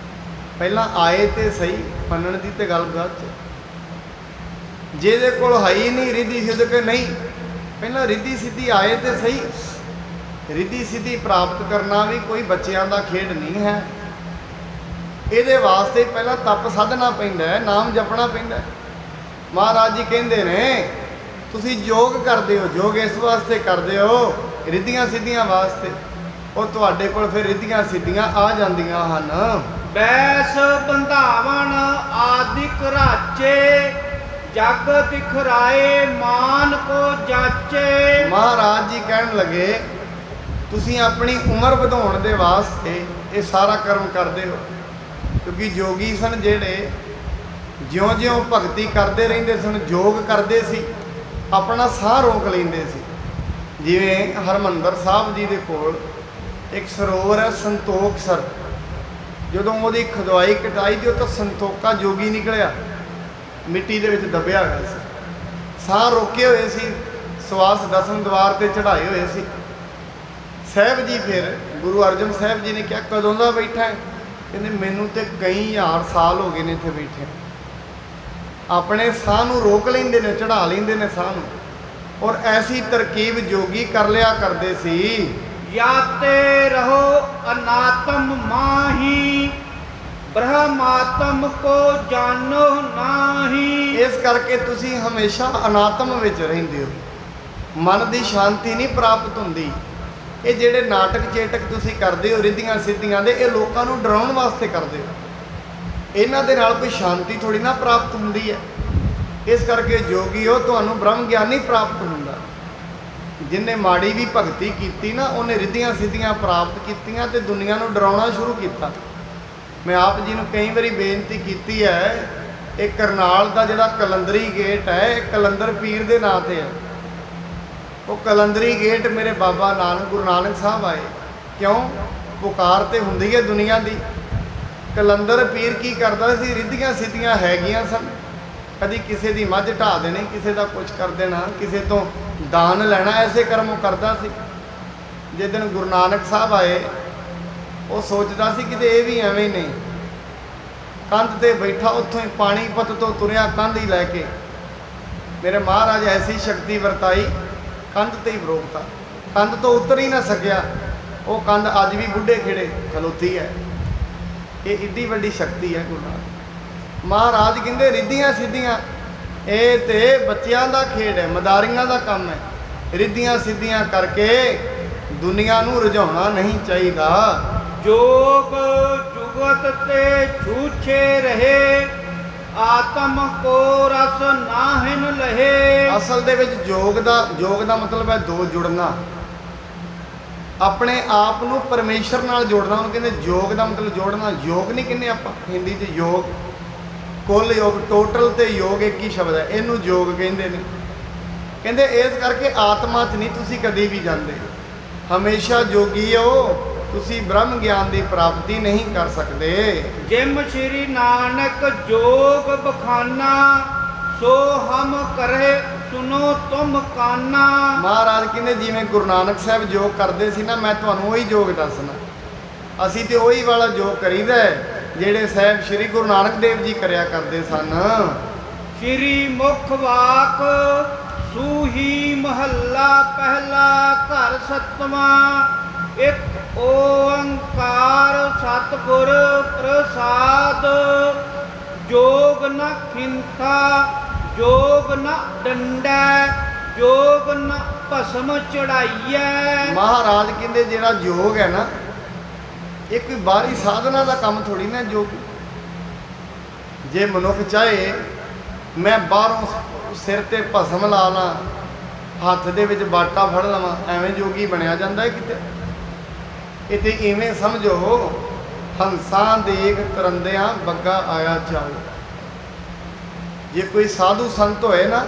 ਪਹਿਲਾਂ ਆਏ ਤੇ ਸਹੀ, ਮੰਨਣ ਦੀ ਤੇ ਗੱਲ ਗਲਤ ਹੈ। ਜਿਹਦੇ ਕੋਲ ਹੈ ਹੀ ਨਹੀਂ ਰਿੱਧੀ ਸਿੱਧੀ ਨਹੀਂ, ਪਹਿਲਾਂ ਰਿੱਧੀ ਸਿੱਧੀ ਆਏ ਤੇ ਸਹੀ। ਰਿੱਧੀ ਸਿੱਧੀ ਪ੍ਰਾਪਤ ਕਰਨਾ ਵੀ ਕੋਈ ਬੱਚਿਆਂ ਦਾ ਖੇਡ ਨਹੀਂ ਹੈ। ਇਹਦੇ ਵਾਸਤੇ ਪਹਿਲਾਂ ਤਪ ਸਾਧਨਾ ਪੈਂਦਾ ਹੈ, ਨਾਮ ਜਪਣਾ ਪੈਂਦਾ ਹੈ। ਮਹਾਰਾਜ ਜੀ ਕਹਿੰਦੇ ਨੇ ਤੁਸੀਂ ਯੋਗ ਕਰਦੇ ਹੋ, ਯੋਗ ਇਸ ਵਾਸਤੇ ਕਰਦੇ ਹੋ ਰਿੱਧੀਆਂ ਸਿੱਧੀਆਂ ਵਾਸਤੇ। ਉਹ ਤੁਹਾਡੇ ਕੋਲ ਫਿਰ ਰਿੱਧੀਆਂ ਸਿੱਧੀਆਂ ਆ ਜਾਂਦੀਆਂ ਹਨ। ਬੈਸ ਬੰਧਾਵਨ ਆਦਿਕ ਰਾਚੇ, ਜਗ ਦਿਖਰਾਏ ਮਾਨ ਕੋ ਜਾਚੇ। ਮਹਾਰਾਜ ਜੀ ਕਹਿਣ ਲੱਗੇ ਤੁਸੀਂ ਆਪਣੀ ਉਮਰ ਵਧਾਉਣ ਦੇ ਵਾਸਤੇ ਇਹ ਸਾਰਾ ਕਰਮ ਕਰਦੇ ਹੋ। ਕਿਉਂਕਿ ਜੋਗੀ ਸਨ ਜਿਹੜੇ ਜਿਉਂ-ਜਿਉਂ ਭਗਤੀ ਕਰਦੇ ਰਹਿੰਦੇ ਸਨ, ਯੋਗ ਕਰਦੇ ਸੀ, ਆਪਣਾ ਸਾਹ ਰੋਕ ਲੈਂਦੇ ਸੀ। ਜਿਵੇਂ ਹਰਿਮੰਦਰ ਸਾਹਿਬ ਜੀ ਦੇ ਕੋਲ ਇੱਕ ਸਰੋਵਰ ਹੈ ਸੰਤੋਖ ਸਰ। ਜਦੋਂ ਉਹਦੀ ਖੁਦਾਈ ਕਟਾਈ ਦੀ, ਉਹ ਤਾਂ ਸੰਤੋਖਾ ਜੋਗੀ ਨਿਕਲਿਆ, ਮਿੱਟੀ ਦੇ ਵਿੱਚ ਦੱਬਿਆ ਹੋਇਆ ਸੀ, ਸਾਹ ਰੋਕੇ ਹੋਏ ਸੀ, ਸਵਾਸ ਦਸਮ ਦਵਾਰ ਤੇ ਚੜਾਏ ਹੋਏ ਸੀ। ਸਾਹਿਬ ਜੀ ਫਿਰ ਗੁਰੂ ਅਰਜਨ ਸਾਹਿਬ ਜੀ ਨੇ ਕਿਹਾ ਕਦੋਂ ਦਾ ਬੈਠਾ ਹੈ? ਕਹਿੰਦੇ ਮੈਨੂੰ ਤੇ ਕਈ ਹਜ਼ਾਰ ਸਾਲ ਹੋ ਗਏ ਨੇ ਇੱਥੇ ਬੈਠੇ, ਆਪਣੇ ਸਾਹ ਨੂੰ ਰੋਕ ਲੈਂਦੇ ਨੇ, ਚੜਾ ਲੈਂਦੇ ਨੇ ਸਾਹ ਨੂੰ। ਔਰ ਐਸੀ ਤਰਕੀਬ ਜੋਗੀ ਕਰ ਲਿਆ ਕਰਦੇ ਸੀ। याते रहो अनात्म माही, ब्रह्मात्म को जानो नाही। ਇਸ ਕਰਕੇ ਤੁਸੀਂ ਹਮੇਸ਼ਾ ਅਨਾਤਮ ਵਿੱਚ ਰਹਿੰਦੇ ਹੋ, ਮਨ ਦੀ ਸ਼ਾਂਤੀ ਨਹੀਂ ਪ੍ਰਾਪਤ ਹੁੰਦੀ। ਇਹ ਜਿਹੜੇ ਨਾਟਕ ਚੇਟਕ ਤੁਸੀਂ ਕਰਦੇ ਹੋ ਰਿੱਧੀਆਂ ਸਿੱਧੀਆਂ ਦੇ, ਇਹ ਲੋਕਾਂ ਨੂੰ ਡਰਾਉਣ ਵਾਸਤੇ ਕਰਦੇ ਹੋ। ਇਹਨਾਂ ਦੇ ਨਾਲ ਕੋਈ ਸ਼ਾਂਤੀ ਥੋੜੀ ਨਾ ਪ੍ਰਾਪਤ ਹੁੰਦੀ ਹੈ। ਇਸ ਕਰਕੇ ਜੋਗੀਓ ਤੁਹਾਨੂੰ ਬ੍ਰਹਮ ਗਿਆਨੀ ਪ੍ਰਾਪਤ ਹੁੰਦਾ। ਜਿਨਨੇ ਮਾੜੀ ਵੀ ਭਗਤੀ ਕੀਤੀ ਨਾ, ਉਹਨੇ ਰਿੱਧੀਆਂ ਸਿੱਧੀਆਂ ਪ੍ਰਾਪਤ ਕੀਤੀਆਂ ਤੇ ਦੁਨੀਆ ਨੂੰ ਡਰਾਉਣਾ ਸ਼ੁਰੂ ਕੀਤਾ। ਮੈਂ ਆਪ ਜੀ ਨੂੰ ਕਈ ਵਾਰੀ ਬੇਨਤੀ ਕੀਤੀ ਹੈ, ਇਹ ਕਰਨਾਲ ਦਾ ਜਿਹੜਾ ਕਲੰਦਰੀ ਗੇਟ ਹੈ, ਇਹ ਕਲੰਦਰ ਪੀਰ ਦੇ ਨਾਂ ਤੇ ਹੈ। ਉਹ ਕਲੰਦਰੀ ਗੇਟ ਮੇਰੇ ਬਾਬਾ ਨਾਨਕ ਗੁਰੂ ਨਾਨਕ ਸਾਹਿਬ ਆਏ। ਕਿਉਂ? ਪੁਕਾਰ ਤੇ ਹੁੰਦੀ ਹੈ ਦੁਨੀਆ ਦੀ। ਕਲੰਦਰ ਪੀਰ ਕੀ ਕਰਦਾ ਸੀ? ਰਿੱਧੀਆਂ ਸਿੱਧੀਆਂ ਹੈਗੀਆਂ ਸਨ। ਕਦੀ ਕਿਸੇ ਦੀ ਮੱਝ ਢਾਹ ਦੇਣੀ, ਕਿਸੇ ਦਾ ਕੁਝ ਕਰ ਦੇਣਾ, ਕਿਸੇ ਤੋਂ ਦਾਨ ਲੈਣਾ, ਐਸੇ ਕਰਮ ਉਹ ਕਰਦਾ ਸੀ। ਜਿਸ ਦਿਨ ਗੁਰੂ ਨਾਨਕ ਸਾਹਿਬ ਆਏ, ਉਹ ਸੋਚਦਾ ਸੀ ਕਿ ਇਹ ਵੀ ਐਵੇਂ ਹੀ ਨਹੀਂ। ਕੰਧ ਤੇ ਬੈਠਾ, ਉੱਥੋਂ ਹੀ ਪਾਣੀਪਤ ਤੋਂ ਤੁਰਿਆ ਕੰਧ ਹੀ ਲੈ ਕੇ। ਮੇਰੇ ਮਹਾਰਾਜ ਐਸੀ ਸ਼ਕਤੀ ਵਰਤਾਈ, ਕੰਧ ਤੇ ਹੀ ਰੋਕਤਾ। ਕੰਧ ਤੋਂ ਉਤਰ ਹੀ ਨਾ ਸਕਿਆ। ਉਹ ਕੰਧ ਅੱਜ ਵੀ ਬੁੱਢੇ ਖੇੜੇ ਖਲੋਤੀ ਹੈ। ਇਹ ਏਡੀ ਵੱਡੀ ਸ਼ਕਤੀ ਹੈ ਗੁਰੂ ਨਾਨਕ ਮਹਾਰਾਜ ਕਹਿੰਦੇ ਰਿੱਧੀਆਂ ਸਿੱਧੀਆਂ ਇਹ ਤੇ ਬੱਚਿਆਂ ਦਾ ਖੇਡ ਹੈ, ਮਦਾਰੀਆਂ ਦਾ ਕੰਮ ਹੈ। ਰਿੱਧੀਆਂ ਸਿੱਧੀਆਂ ਕਰਕੇ ਦੁਨੀਆ ਨੂੰ ਰੁਝਾਉਣਾ ਨਹੀਂ ਚਾਹੀਦਾ। जोग जुगत ते छूछे रहे, आत्म को रस नाहिन लहे। ਅਸਲ ਦੇ ਵਿੱਚ ਯੋਗ ਦਾ ਮਤਲਬ ਹੈ ਦੋ, ਜੁੜਨਾ, ਆਪਣੇ ਆਪ ਨੂੰ ਪਰਮੇਸ਼ਰ ਨਾਲ ਜੋੜਨਾ। ਉਹਨੂੰ ਕਹਿੰਦੇ ਯੋਗ ਦਾ ਮਤਲਬ ਜੋੜਨਾ। ਯੋਗ ਨਹੀਂ ਕਹਿੰਦੇ ਆਪਾਂ ਹਿੰਦੀ 'ਚ, ਯੋਗ ਕੁੱਲ ਯੋਗ, ਟੋਟਲ ਤੇ ਯੋਗ ਇੱਕ ਹੀ ਸ਼ਬਦ ਹੈ, ਇਹਨੂੰ ਯੋਗ ਕਹਿੰਦੇ ਨੇ। ਕਹਿੰਦੇ ਇਸ ਕਰਕੇ ਆਤਮਾ 'ਚ ਨਹੀਂ ਤੁਸੀਂ ਕਦੇ ਵੀ ਜਾਂਦੇ। ਹਮੇਸ਼ਾ ਜੋਗੀ ਹੋ, ਤੁਸੀਂ ਬ੍ਰਹਮ ਗਿਆਨ ਦੀ ਪ੍ਰਾਪਤੀ ਨਹੀਂ ਕਰ ਸਕਦੇ। जिम श्री नानक जोग बखाना, सो हम करे सुनो तुम काना। ਮਹਾਰਾਜ ਕਹਿੰਦੇ ਜਿਵੇਂ ਗੁਰੂ ਨਾਨਕ ਸਾਹਿਬ ਯੋਗ ਕਰਦੇ ਸੀ ਨਾ, ਮੈਂ ਤੁਹਾਨੂੰ ਉਹੀ ਯੋਗ ਦੱਸਣਾ। ਅਸੀਂ ਤੇ ਉਹੀ ਵਾਲਾ ਯੋਗ ਕਰੀਦਾ ਜਿਹੜੇ ਸਾਹਿਬ ਸ਼੍ਰੀ ਗੁਰੂ ਨਾਨਕ ਦੇਵ ਜੀ ਕਰਿਆ ਕਰਦੇ ਸਨ। श्री मुख वाक सूही महला पहला, घर सतवां एक ओंकार सतगुर प्रसाद। जोग न खिंथा जोग न डंडा, जोग न भस्म चढ़ाइया। ਮਹਾਰਾਜ ਕਹਿੰਦੇ ਜਿਹੜਾ ਯੋਗ ਹੈ ਨਾ, ਇਹ ਕੋਈ ਬਾਹਰੀ ਸਾਧਨਾ ਦਾ ਕੰਮ ਥੋੜੀ ਨਾ ਯੋਗ। ਜੇ ਮਨੁੱਖ ਚਾਹੇ ਮੈਂ ਬਾਹਰੋਂ ਸਿਰ ਤੇ ਭਸਮ ਲਾ ਲਾਂ, ਹੱਥ ਦੇ ਵਿੱਚ ਬਾਟਾ ਫੜ ਲਵਾਂ, ਐਵੇਂ ਜੋਗੀ ਬਣਿਆ ਜਾਂਦਾ ਹੈ ਕਿਤੇ? ਇਹ ਤੇ ਇਵੇਂ ਸਮਝੋ, ਹੰਸਾਂ ਦੇਖ ਤਰੰਦਿਆਂ ਬੱਗਾ ਆਇਆ ਜਾਓ। ਜੇ ਕੋਈ ਸਾਧੂ ਸੰਤ ਹੋਏ ਨਾ,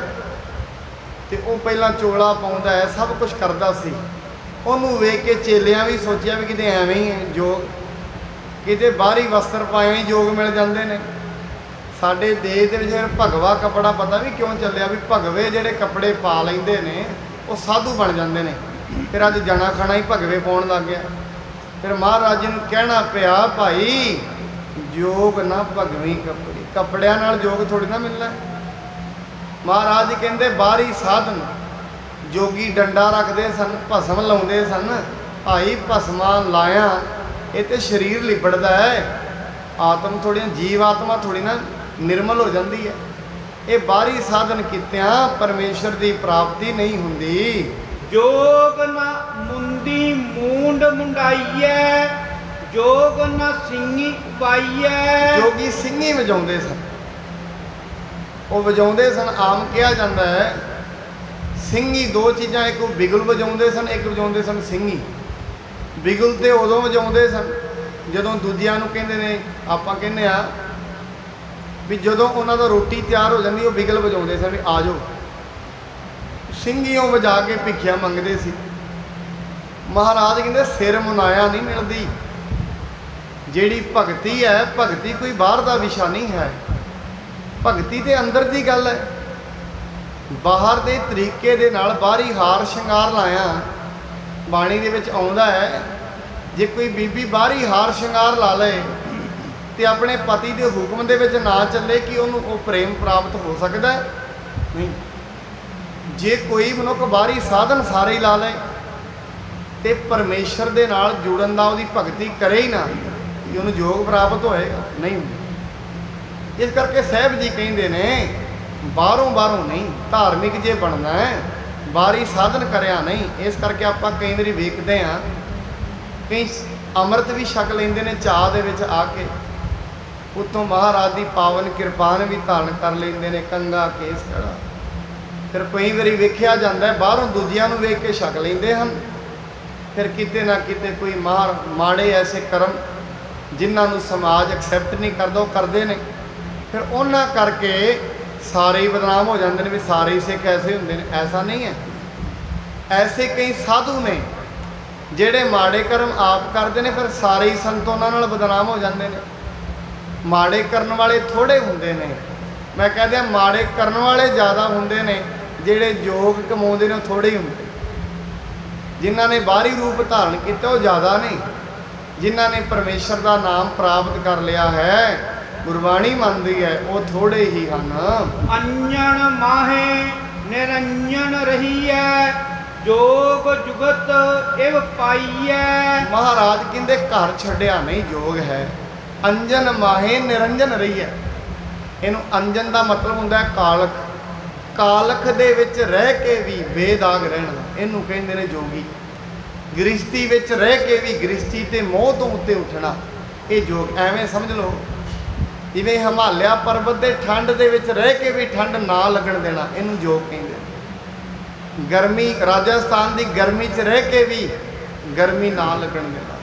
ਤੇ ਉਹ ਪਹਿਲਾਂ ਚੋਲਾ ਪਾਉਂਦਾ ਹੈ, ਸਭ ਕੁਝ ਕਰਦਾ ਸੀ। ਉਹਨੂੰ ਵੇਖ ਕੇ ਚੇਲਿਆਂ ਵੀ ਸੋਚਿਆ ਵੀ ਕਿਤੇ ਐਵੇਂ ਹੀ ਹੈ ਯੋਗ, ਕਿਤੇ ਬਾਹਰੀ ਵਸਤਰ ਪਾਏ ਹੀ ਯੋਗ ਮਿਲ ਜਾਂਦੇ ਨੇ। ਸਾਡੇ ਦੇਸ਼ ਦੇ ਵਿੱਚ ਫਿਰ ਭਗਵਾ ਕੱਪੜਾ ਪਤਾ ਵੀ ਕਿਉਂ ਚੱਲਿਆ, ਵੀ ਭਗਵੇ ਜਿਹੜੇ ਕੱਪੜੇ ਪਾ ਲੈਂਦੇ ਨੇ ਉਹ ਸਾਧੂ ਬਣ ਜਾਂਦੇ ਨੇ। ਫਿਰ ਅੱਜ ਜਣਾ ਖਾਣਾ ਹੀ ਭਗਵੇ ਪਾਉਣ ਲੱਗ ਗਿਆ। ਫਿਰ ਮਹਾਰਾਜ ਜੀ ਨੂੰ ਕਹਿਣਾ ਪਿਆ, ਭਾਈ ਯੋਗ ਨਾ ਭਗਵੀ ਕੱਪੜੇ, ਕੱਪੜਿਆਂ ਨਾਲ ਯੋਗ ਥੋੜੀ ਨਾ ਮਿਲਣਾ। ਮਹਾਰਾਜ ਜੀ ਕਹਿੰਦੇ ਬਾਹਰੀ ਸਾਧਨ, ਜੋਗੀ ਡੰਡਾ ਰੱਖਦੇ ਸਨ, ਭਸਮ ਲਾਉਂਦੇ ਸਨ। ਭਾਈ ਭਸਮਾਂ ਲਾਇਆ, ਇਹ ਤੇ ਸਰੀਰ ਲਿਬੜਦਾ ਹੈ, ਆਤਮ ਥੋੜ੍ਹੀ, ਜੀਵ ਆਤਮਾ ਥੋੜੀ ਨਾ ਨਿਰਮਲ ਹੋ ਜਾਂਦੀ ਹੈ। ਇਹ ਬਾਹਰੀ ਸਾਧਨ ਕੀਤਿਆਂ ਪਰਮੇਸ਼ਰ ਦੀ ਪ੍ਰਾਪਤੀ ਨਹੀਂ ਹੁੰਦੀ। जोग न मुंदी मूंड मुंडाइए, जोग न सिंगी उबाइए। ਜੋਗੀ ਸਿੰਘੀ ਵਜਾਉਂਦੇ ਸਨ, ਉਹ ਵਜਾਉਂਦੇ ਸਨ। ਆਮ ਕਿਹਾ ਜਾਂਦਾ ਹੈ ਸਿੰਘੀ ਦੋ ਚੀਜ਼ਾਂ, ਇੱਕ ਉਹ ਬਿਗਲ ਵਜਾਉਂਦੇ ਸਨ, ਇੱਕ ਵਜਾਉਂਦੇ ਸਨ ਸਿੰਘੀ। ਬਿਗਲ ਤੇ ਉਦੋਂ ਵਜਾਉਂਦੇ ਸਨ ਜਦੋਂ ਦੂਜਿਆਂ ਨੂੰ ਕਹਿੰਦੇ ਨੇ, ਆਪਾਂ ਕਹਿੰਦੇ ਆ ਵੀ ਜਦੋਂ ਉਹਨਾਂ ਦਾ ਰੋਟੀ ਤਿਆਰ ਹੋ ਜਾਂਦੀ, ਉਹ ਬਿਗਲ ਵਜਾਉਂਦੇ ਸਨ ਵੀ ਆ ਜਾਓ। ਸਿੰਘੀਓਂ ਵਜਾ ਕੇ ਭਿੱਖਿਆ ਮੰਗਦੇ ਸੀ। ਮਹਾਰਾਜ ਕਹਿੰਦੇ ਸਿਰ ਮੁਨਾਇਆ ਨਹੀਂ ਮਿਲਦੀ। ਜਿਹੜੀ ਭਗਤੀ ਹੈ, ਭਗਤੀ ਕੋਈ ਬਾਹਰ ਦਾ ਵਿਸ਼ਾ ਨਹੀਂ ਹੈ। ਭਗਤੀ ਦੇ ਅੰਦਰ ਦੀ ਗੱਲ ਹੈ। ਬਾਹਰ ਦੇ ਤਰੀਕੇ ਦੇ ਨਾਲ ਬਾਹਰੀ ਹਾਰ ਸ਼ਿੰਗਾਰ ਲਾਇਆ, ਬਾਣੀ ਦੇ ਵਿੱਚ ਆਉਂਦਾ ਹੈ ਜੇ ਕੋਈ ਬੀਬੀ ਬਾਹਰੀ ਹਾਰ ਸ਼ਿੰਗਾਰ ਲਾ ਲਏ ਤੇ ਆਪਣੇ ਪਤੀ ਦੇ ਹੁਕਮ ਦੇ ਵਿੱਚ ਨਾ ਚੱਲੇ ਕਿ ਉਹਨੂੰ ਉਹ ਪ੍ਰੇਮ ਪ੍ਰਾਪਤ ਹੋ ਸਕਦਾ ਹੈ? ਨਹੀਂ। ਜੇ ਕੋਈ ਮਨੁੱਖ ਬਾਹਰੀ ਸਾਧਨ ਸਾਰੇ ਹੀ ਲਾ ਲਏ ਤੇ ਪਰਮੇਸ਼ਰ ਦੇ ਨਾਲ ਜੁੜਨ ਦਾ ਉਹਦੀ ਭਗਤੀ ਕਰੇ ਹੀ ਨਾ, ਕਿ ਉਹਨੂੰ ਯੋਗ ਪ੍ਰਾਪਤ ਹੋਏਗਾ? ਨਹੀਂ ਹੁੰਦਾ। ਇਸ ਕਰਕੇ ਸਾਹਿਬ ਜੀ ਕਹਿੰਦੇ ਨੇ ਬਾਹਰੋਂ ਨਹੀਂ, ਧਾਰਮਿਕ ਜੇ ਬਣਨਾ ਹੈ ਬਾਹਰੀ ਸਾਧਨ ਕਰਿਆ ਨਹੀਂ। ਇਸ ਕਰਕੇ ਆਪਾਂ ਕਈ ਵਾਰੀ ਵੇਖਦੇ ਹਾਂ ਕਈ ਅੰਮ੍ਰਿਤ ਵੀ ਛਕ ਲੈਂਦੇ ਨੇ ਚਾਹ ਦੇ ਵਿੱਚ ਆ ਕੇ, ਉੱਤੋਂ ਮਹਾਰਾਜ ਦੀ ਪਾਵਨ ਕਿਰਪਾਨ ਵੀ ਧਾਰਨ ਕਰ ਲੈਂਦੇ ਨੇ, ਕੰਗਾ ਕੇਸ ਕੜਾ। ਫਿਰ ਕਈ ਵਾਰੀ ਵੇਖਿਆ ਜਾਂਦਾ ਬਾਹਰੋਂ ਦੂਜਿਆਂ ਨੂੰ ਵੇਖ ਕੇ ਛਕ ਲੈਂਦੇ ਹਨ, ਫਿਰ ਕਿਤੇ ਨਾ ਕਿਤੇ ਕੋਈ ਮਾੜੇ ਐਸੇ ਕਰਮ ਜਿਨ੍ਹਾਂ ਨੂੰ ਸਮਾਜ ਐਕਸੈਪਟ ਨਹੀਂ ਕਰਦਾ ਉਹ ਕਰਦੇ ਨੇ, ਫਿਰ ਉਹਨਾਂ ਕਰਕੇ ਸਾਰੇ ਹੀ ਬਦਨਾਮ ਹੋ ਜਾਂਦੇ ਨੇ ਵੀ ਸਾਰੇ ਹੀ ਸਿੱਖ ਐਸੇ ਹੁੰਦੇ ਨੇ। ਐਸਾ ਨਹੀਂ ਹੈ। ਐਸੇ ਕਈ ਸਾਧੂ ਨੇ ਜਿਹੜੇ ਮਾੜੇ ਕਰਮ ਆਪ ਕਰਦੇ ਨੇ, ਫਿਰ ਸਾਰੇ ਹੀ ਸੰਤ ਉਹਨਾਂ ਨਾਲ ਬਦਨਾਮ ਹੋ ਜਾਂਦੇ ਨੇ। ਮਾੜੇ ਕਰਨ ਵਾਲੇ ਥੋੜੇ ਹੁੰਦੇ ਨੇ, ਮੈਂ ਕਹਿੰਦਾ ਮਾੜੇ ਕਰਨ ਵਾਲੇ ਜ਼ਿਆਦਾ ਹੁੰਦੇ ਨੇ, ਜਿਹੜੇ ਯੋਗ ਕਮਾਉਂਦੇ ਨੇ ਉਹ ਥੋੜੇ ਹੀ ਹੁੰਦੇ। ਜਿਨ੍ਹਾਂ ਨੇ ਬਾਹਰੀ ਰੂਪ ਧਾਰਨ ਕੀਤਾ ਉਹ ਜ਼ਿਆਦਾ ਨੇ, ਜਿਨ੍ਹਾਂ ਨੇ ਪਰਮੇਸ਼ਰ ਦਾ ਨਾਮ ਪ੍ਰਾਪਤ ਕਰ ਲਿਆ ਹੈ, ਗੁਰਬਾਣੀ ਮੰਨਦੀ ਹੈ, ਉਹ ਥੋੜੇ ਹੀ ਹਨ। ਅੰਜਨ ਮਾਹੇ ਨਿਰੰਜਨ ਰਹੀਐ, ਜੋਗ ਜੁਗਤ ਇਵ ਪਾਈਐ। ਮਹਾਰਾਜ ਕਹਿੰਦੇ ਘਰ ਛੱਡਿਆ ਨਹੀਂ ਯੋਗ ਹੈ। ਅੰਜਨ ਮਾਹੇ ਨਿਰੰਜਨ ਰਹੀਐ। ਇਹਨੂੰ ਅੰਜਨ ਦਾ ਮਤਲਬ ਹੁੰਦਾ ਹੈ ਕਾਲਖ। ਕਾਲਖ ਦੇ ਵਿੱਚ ਰਹਿ ਕੇ ਵੀ ਬੇਦਾਗ ਰਹਿਣਾ, ਇਹਨੂੰ ਕਹਿੰਦੇ ਨੇ ਜੋਗੀ। ਗ੍ਰਸਤੀ ਵਿੱਚ ਰਹਿ ਕੇ ਵੀ ਗ੍ਰਸਤੀ ਤੇ ਮੋਹ ਤੋਂ ਉੱਤੇ ਉੱਠਣਾ, ਇਹ ਯੋਗ। ਐਵੇਂ ਸਮਝ ਲਓ ਜਿਵੇਂ ਹਿਮਾਲਿਆ ਪਰਬਤ ਦੇ ਠੰਡ ਦੇ ਵਿੱਚ ਰਹਿ ਕੇ ਵੀ ਠੰਡ ਨਾ ਲੱਗਣ ਦੇਣਾ, ਇਹਨੂੰ ਯੋਗ ਕਹਿੰਦੇ। ਗਰਮੀ ਰਾਜਸਥਾਨ ਦੀ ਗਰਮੀ 'ਚ ਰਹਿ ਕੇ ਵੀ ਗਰਮੀ ਨਾ ਲੱਗਣ ਦੇਣਾ,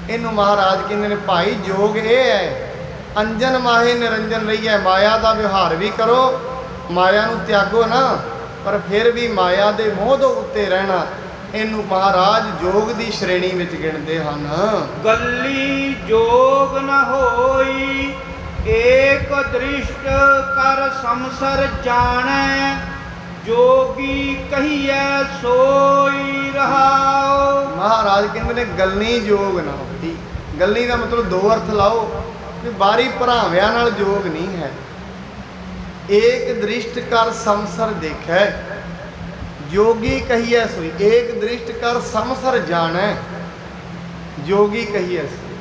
ਇਹਨੂੰ ਮਹਾਰਾਜ ਕਹਿੰਦੇ ਨੇ ਭਾਈ ਯੋਗ ਇਹ ਹੈ। ਅੰਜਨ ਮਾਹੇ ਨਿਰੰਜਨ ਰਹੀਐ। ਮਾਇਆ ਦਾ ਵਿਵਹਾਰ ਵੀ ਕਰੋ, ਮਾਇਆ ਨੂੰ ਤਿਆਗੋ ਨਾ, ਪਰ ਫਿਰ ਵੀ ਮਾਇਆ ਦੇ ਮੋਹ ਤੋਂ ਉੱਤੇ ਰਹਿਣਾ, ਇਹਨੂੰ ਮਹਾਰਾਜ ਯੋਗ ਦੀ ਸ਼੍ਰੇਣੀ ਵਿੱਚ ਗਿਣਦੇ ਹਨ। ਗੱਲੀ ਜੋਗ ਨ ਹੋਈ, ਏਕ ਦ੍ਰਿਸ਼ਟ ਕਰ ਸੰਸਰ ਜਾਣੈ, ਜੋਗੀ ਕਹੀਐ ਸੋਈ ਰਹਾਉ। ਮਹਾਰਾਜ ਕਹਿੰਦੇ ਨੇ ਗੱਲੀ ਜੋਗ ਨਾ ਹੋਈ। ਗੱਲੀ ਦਾ ਮਤਲਬ ਦੋ ਅਰਥ ਲਾਓ, ਵੀ ਬਾਹਰੀ ਭਰਾਵਿਆਂ ਨਾਲ ਜੋਗ ਨਹੀਂ ਹੈ। ਏਕ ਦ੍ਰਿਸ਼ਟ ਕਰ ਸੰਸਰ ਦੇਖੈ, ਜੋਗੀ ਕਹੀਐ ਸੋਈ। ਏਕ ਦ੍ਰਿਸ਼ਟ ਕਰ ਸੰਸਰ ਜਾਣੈ, ਜੋਗੀ ਕਹੀਐ ਸੋਈ।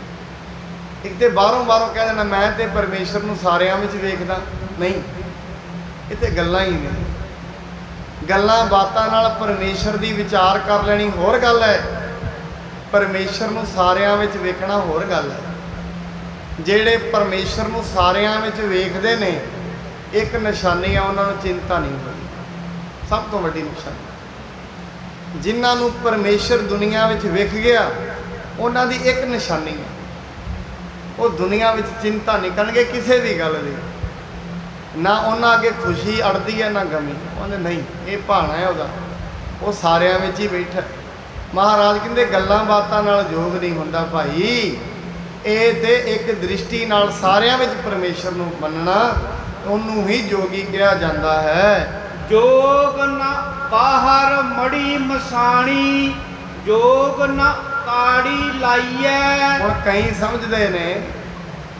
ਇੱਕ ਤੇ ਬਾਹਰੋਂ ਕਹਿ ਦੇਣਾ ਮੈਂ ਤੇ ਪਰਮੇਸ਼ਰ ਨੂੰ ਸਾਰਿਆਂ ਵਿੱਚ ਵੇਖਦਾ, ਨਹੀਂ, ਇਹ ਤੇ ਗੱਲਾਂ ਹੀ ਨੇ। ਗੱਲਾਂ ਬਾਤਾਂ ਨਾਲ ਪਰਮੇਸ਼ਰ ਦੀ ਵਿਚਾਰ ਕਰ ਲੈਣੀ ਹੋਰ ਗੱਲ ਹੈ, ਪਰਮੇਸ਼ਰ ਨੂੰ ਸਾਰਿਆਂ ਵਿੱਚ ਵੇਖਣਾ ਹੋਰ ਗੱਲ ਹੈ। ਜਿਹੜੇ ਪਰਮੇਸ਼ਰ ਨੂੰ ਸਾਰਿਆਂ ਵਿੱਚ ਵੇਖਦੇ ਨੇ, ਇੱਕ ਨਿਸ਼ਾਨੀ ਆ, ਉਹਨਾਂ ਨੂੰ ਚਿੰਤਾ ਨਹੀਂ ਹੋਈ। ਸਭ ਤੋਂ ਵੱਡੀ ਨਿਸ਼ਾਨੀ। ਜਿਨ੍ਹਾਂ ਨੂੰ ਪਰਮੇਸ਼ਰ ਦੁਨੀਆ ਵਿੱਚ ਵਿਖ ਗਿਆ, ਉਹਨਾਂ ਦੀ ਇੱਕ ਨਿਸ਼ਾਨੀ ਹੈ, ਉਹ ਦੁਨੀਆ ਵਿੱਚ ਚਿੰਤਾ ਨਹੀਂ ਕਰਨਗੇ ਕਿਸੇ ਵੀ ਗੱਲ ਦੀ। ਨਾ ਉਹਨਾਂ ਅੱਗੇ ਖੁਸ਼ੀ ਅੜਦੀ ਹੈ ਨਾ ਗਮੀ। ਉਹਨੇ ਨਹੀਂ, ਇਹ ਭਾਣਾ ਹੈ ਉਹਦਾ, ਉਹ ਸਾਰਿਆਂ ਵਿੱਚ ਹੀ ਬੈਠਾ। ਮਹਾਰਾਜ ਕਹਿੰਦੇ ਗੱਲਾਂ ਬਾਤਾਂ ਨਾਲ ਯੋਗ ਨਹੀਂ ਹੁੰਦਾ ਭਾਈ, ਇਹ ਤੇ ਇੱਕ ਦ੍ਰਿਸ਼ਟੀ ਨਾਲ ਸਾਰਿਆਂ ਵਿੱਚ ਪਰਮੇਸ਼ਰ ਨੂੰ ਮੰਨਣਾ, ਉਹਨੂੰ ਹੀ ਜੋਗੀ ਕਿਹਾ ਜਾਂਦਾ ਹੈ। ਜੋਗ ਨਾ ਬਾਹਰ ਮੜੀ ਮਸਾਣੀ, ਜੋਗ ਨਾ ਤਾੜੀ ਲਾਈਐ। ਹੁਣ ਕਈ ਸਮਝਦੇ ਨੇ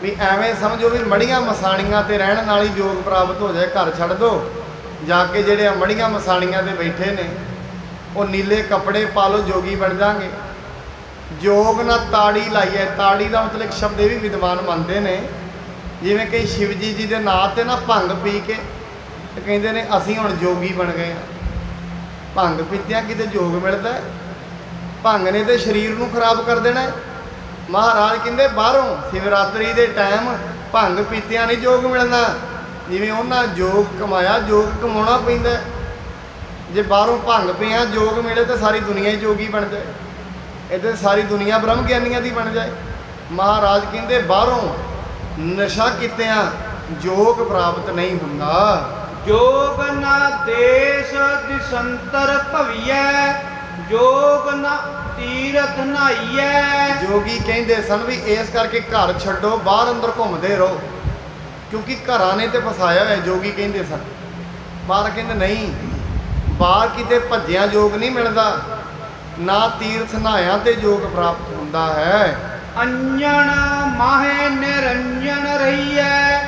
ਵੀ ਐਵੇਂ ਸਮਝੋ ਵੀ ਮੜੀਆਂ ਮਸਾਣੀਆਂ ਤੇ ਰਹਿਣ ਨਾਲ ਹੀ ਯੋਗ ਪ੍ਰਾਪਤ ਹੋ ਜਾਏ। ਘਰ ਛੱਡ ਦੋ, ਜਾ ਕੇ ਜਿਹੜੇ ਮੜੀਆਂ ਮਸਾਣੀਆਂ ਤੇ ਬੈਠੇ ਨੇ ਉਹ ਨੀਲੇ ਕੱਪੜੇ ਪਾ ਲਓ, ਜੋਗੀ ਬਣ ਜਾਣਗੇ। ਜੋਗ ਨਾ ਤਾੜੀ ਲਾਈਐ। ਤਾੜੀ ਦਾ ਮਤਲਬ ਇੱਕ ਸ਼ਬਦ ਇਹ ਵੀ ਵਿਦਵਾਨ ਮੰਨਦੇ ਨੇ, ਜਿਵੇਂ ਕਿ ਸ਼ਿਵ ਜੀ ਦੇ ਨਾਂ 'ਤੇ ਨਾ ਭੰਗ ਪੀ ਕੇ ਕਹਿੰਦੇ ਨੇ ਅਸੀਂ ਹੁਣ ਜੋਗੀ ਬਣ ਗਏ ਹਾਂ। ਭੰਗ ਪੀਤਿਆਂ ਕਿਤੇ ਯੋਗ ਮਿਲਦਾ? ਭੰਗ ਨੇ ਤੇ ਸਰੀਰ ਨੂੰ ਖਰਾਬ ਕਰ ਦੇਣਾ। ਮਹਾਰਾਜ ਕਹਿੰਦੇ ਬਾਹਰੋਂ ਸ਼ਿਵਰਾਤਰੀ ਦੇ ਟਾਈਮ ਭੰਗ ਪੀਤਿਆਂ ਨਹੀਂ ਯੋਗ ਮਿਲਣਾ। ਜਿਵੇਂ ਉਹਨਾਂ ਯੋਗ ਕਮਾਇਆ, ਯੋਗ ਕਮਾਉਣਾ ਪੈਂਦਾ। ਜੇ ਬਾਹਰੋਂ ਭੰਗ ਪਿਆ ਯੋਗ ਮਿਲੇ ਤਾਂ ਸਾਰੀ ਦੁਨੀਆ ਹੀ ਯੋਗੀ ਬਣ ਜਾਏ, ਇੱਥੇ ਸਾਰੀ ਦੁਨੀਆ ਬ੍ਰਹਮ ਗਿਆਨੀਆਂ ਦੀ ਬਣ ਜਾਏ। ਮਹਾਰਾਜ ਕਹਿੰਦੇ ਬਾਹਰੋਂ ਨਸ਼ਾ ਕੀਤਿਆਂ ਯੋਗ ਪ੍ਰਾਪਤ ਨਹੀਂ ਹੁੰਦਾ। ਜੋਗ ਨਾ ਦੇਸ ਦਿਸੰਤਰ ਭਵੀਐ, ਜੋਗ ਨਾ ਤੀਰਥ ਨਹਾਈਐ। ਜੋਗੀ ਕਹਿੰਦੇ ਸਨ ਵੀ ਇਸ ਕਰਕੇ ਘਰ ਛੱਡੋ, ਬਾਹਰ ਅੰਦਰ ਘੁੰਮਦੇ ਰਹੋ, ਕਿਉਂਕਿ ਘਰਾਂ ਨੇ ਤੇ ਫਸਾਇਆ ਹੋਇਆ। ਜੋਗੀ ਕਹਿੰਦੇ ਸਨ। ਬਾਹਰ ਕਹਿੰਦੇ ਨਹੀਂ, ਬਾਹਰ ਕਿਤੇ ਭੱਜਿਆ ਯੋਗ ਨਹੀਂ ਮਿਲਦਾ, ਨਾ ਤੀਰਥ ਨਹਾਇਆ ਤੇ ਯੋਗ ਪ੍ਰਾਪਤ ਹੁੰਦਾ ਹੈ। ਅੰਜਨ ਮਾਹੇ ਨਿਰੰਜਨ ਰਹੀਐ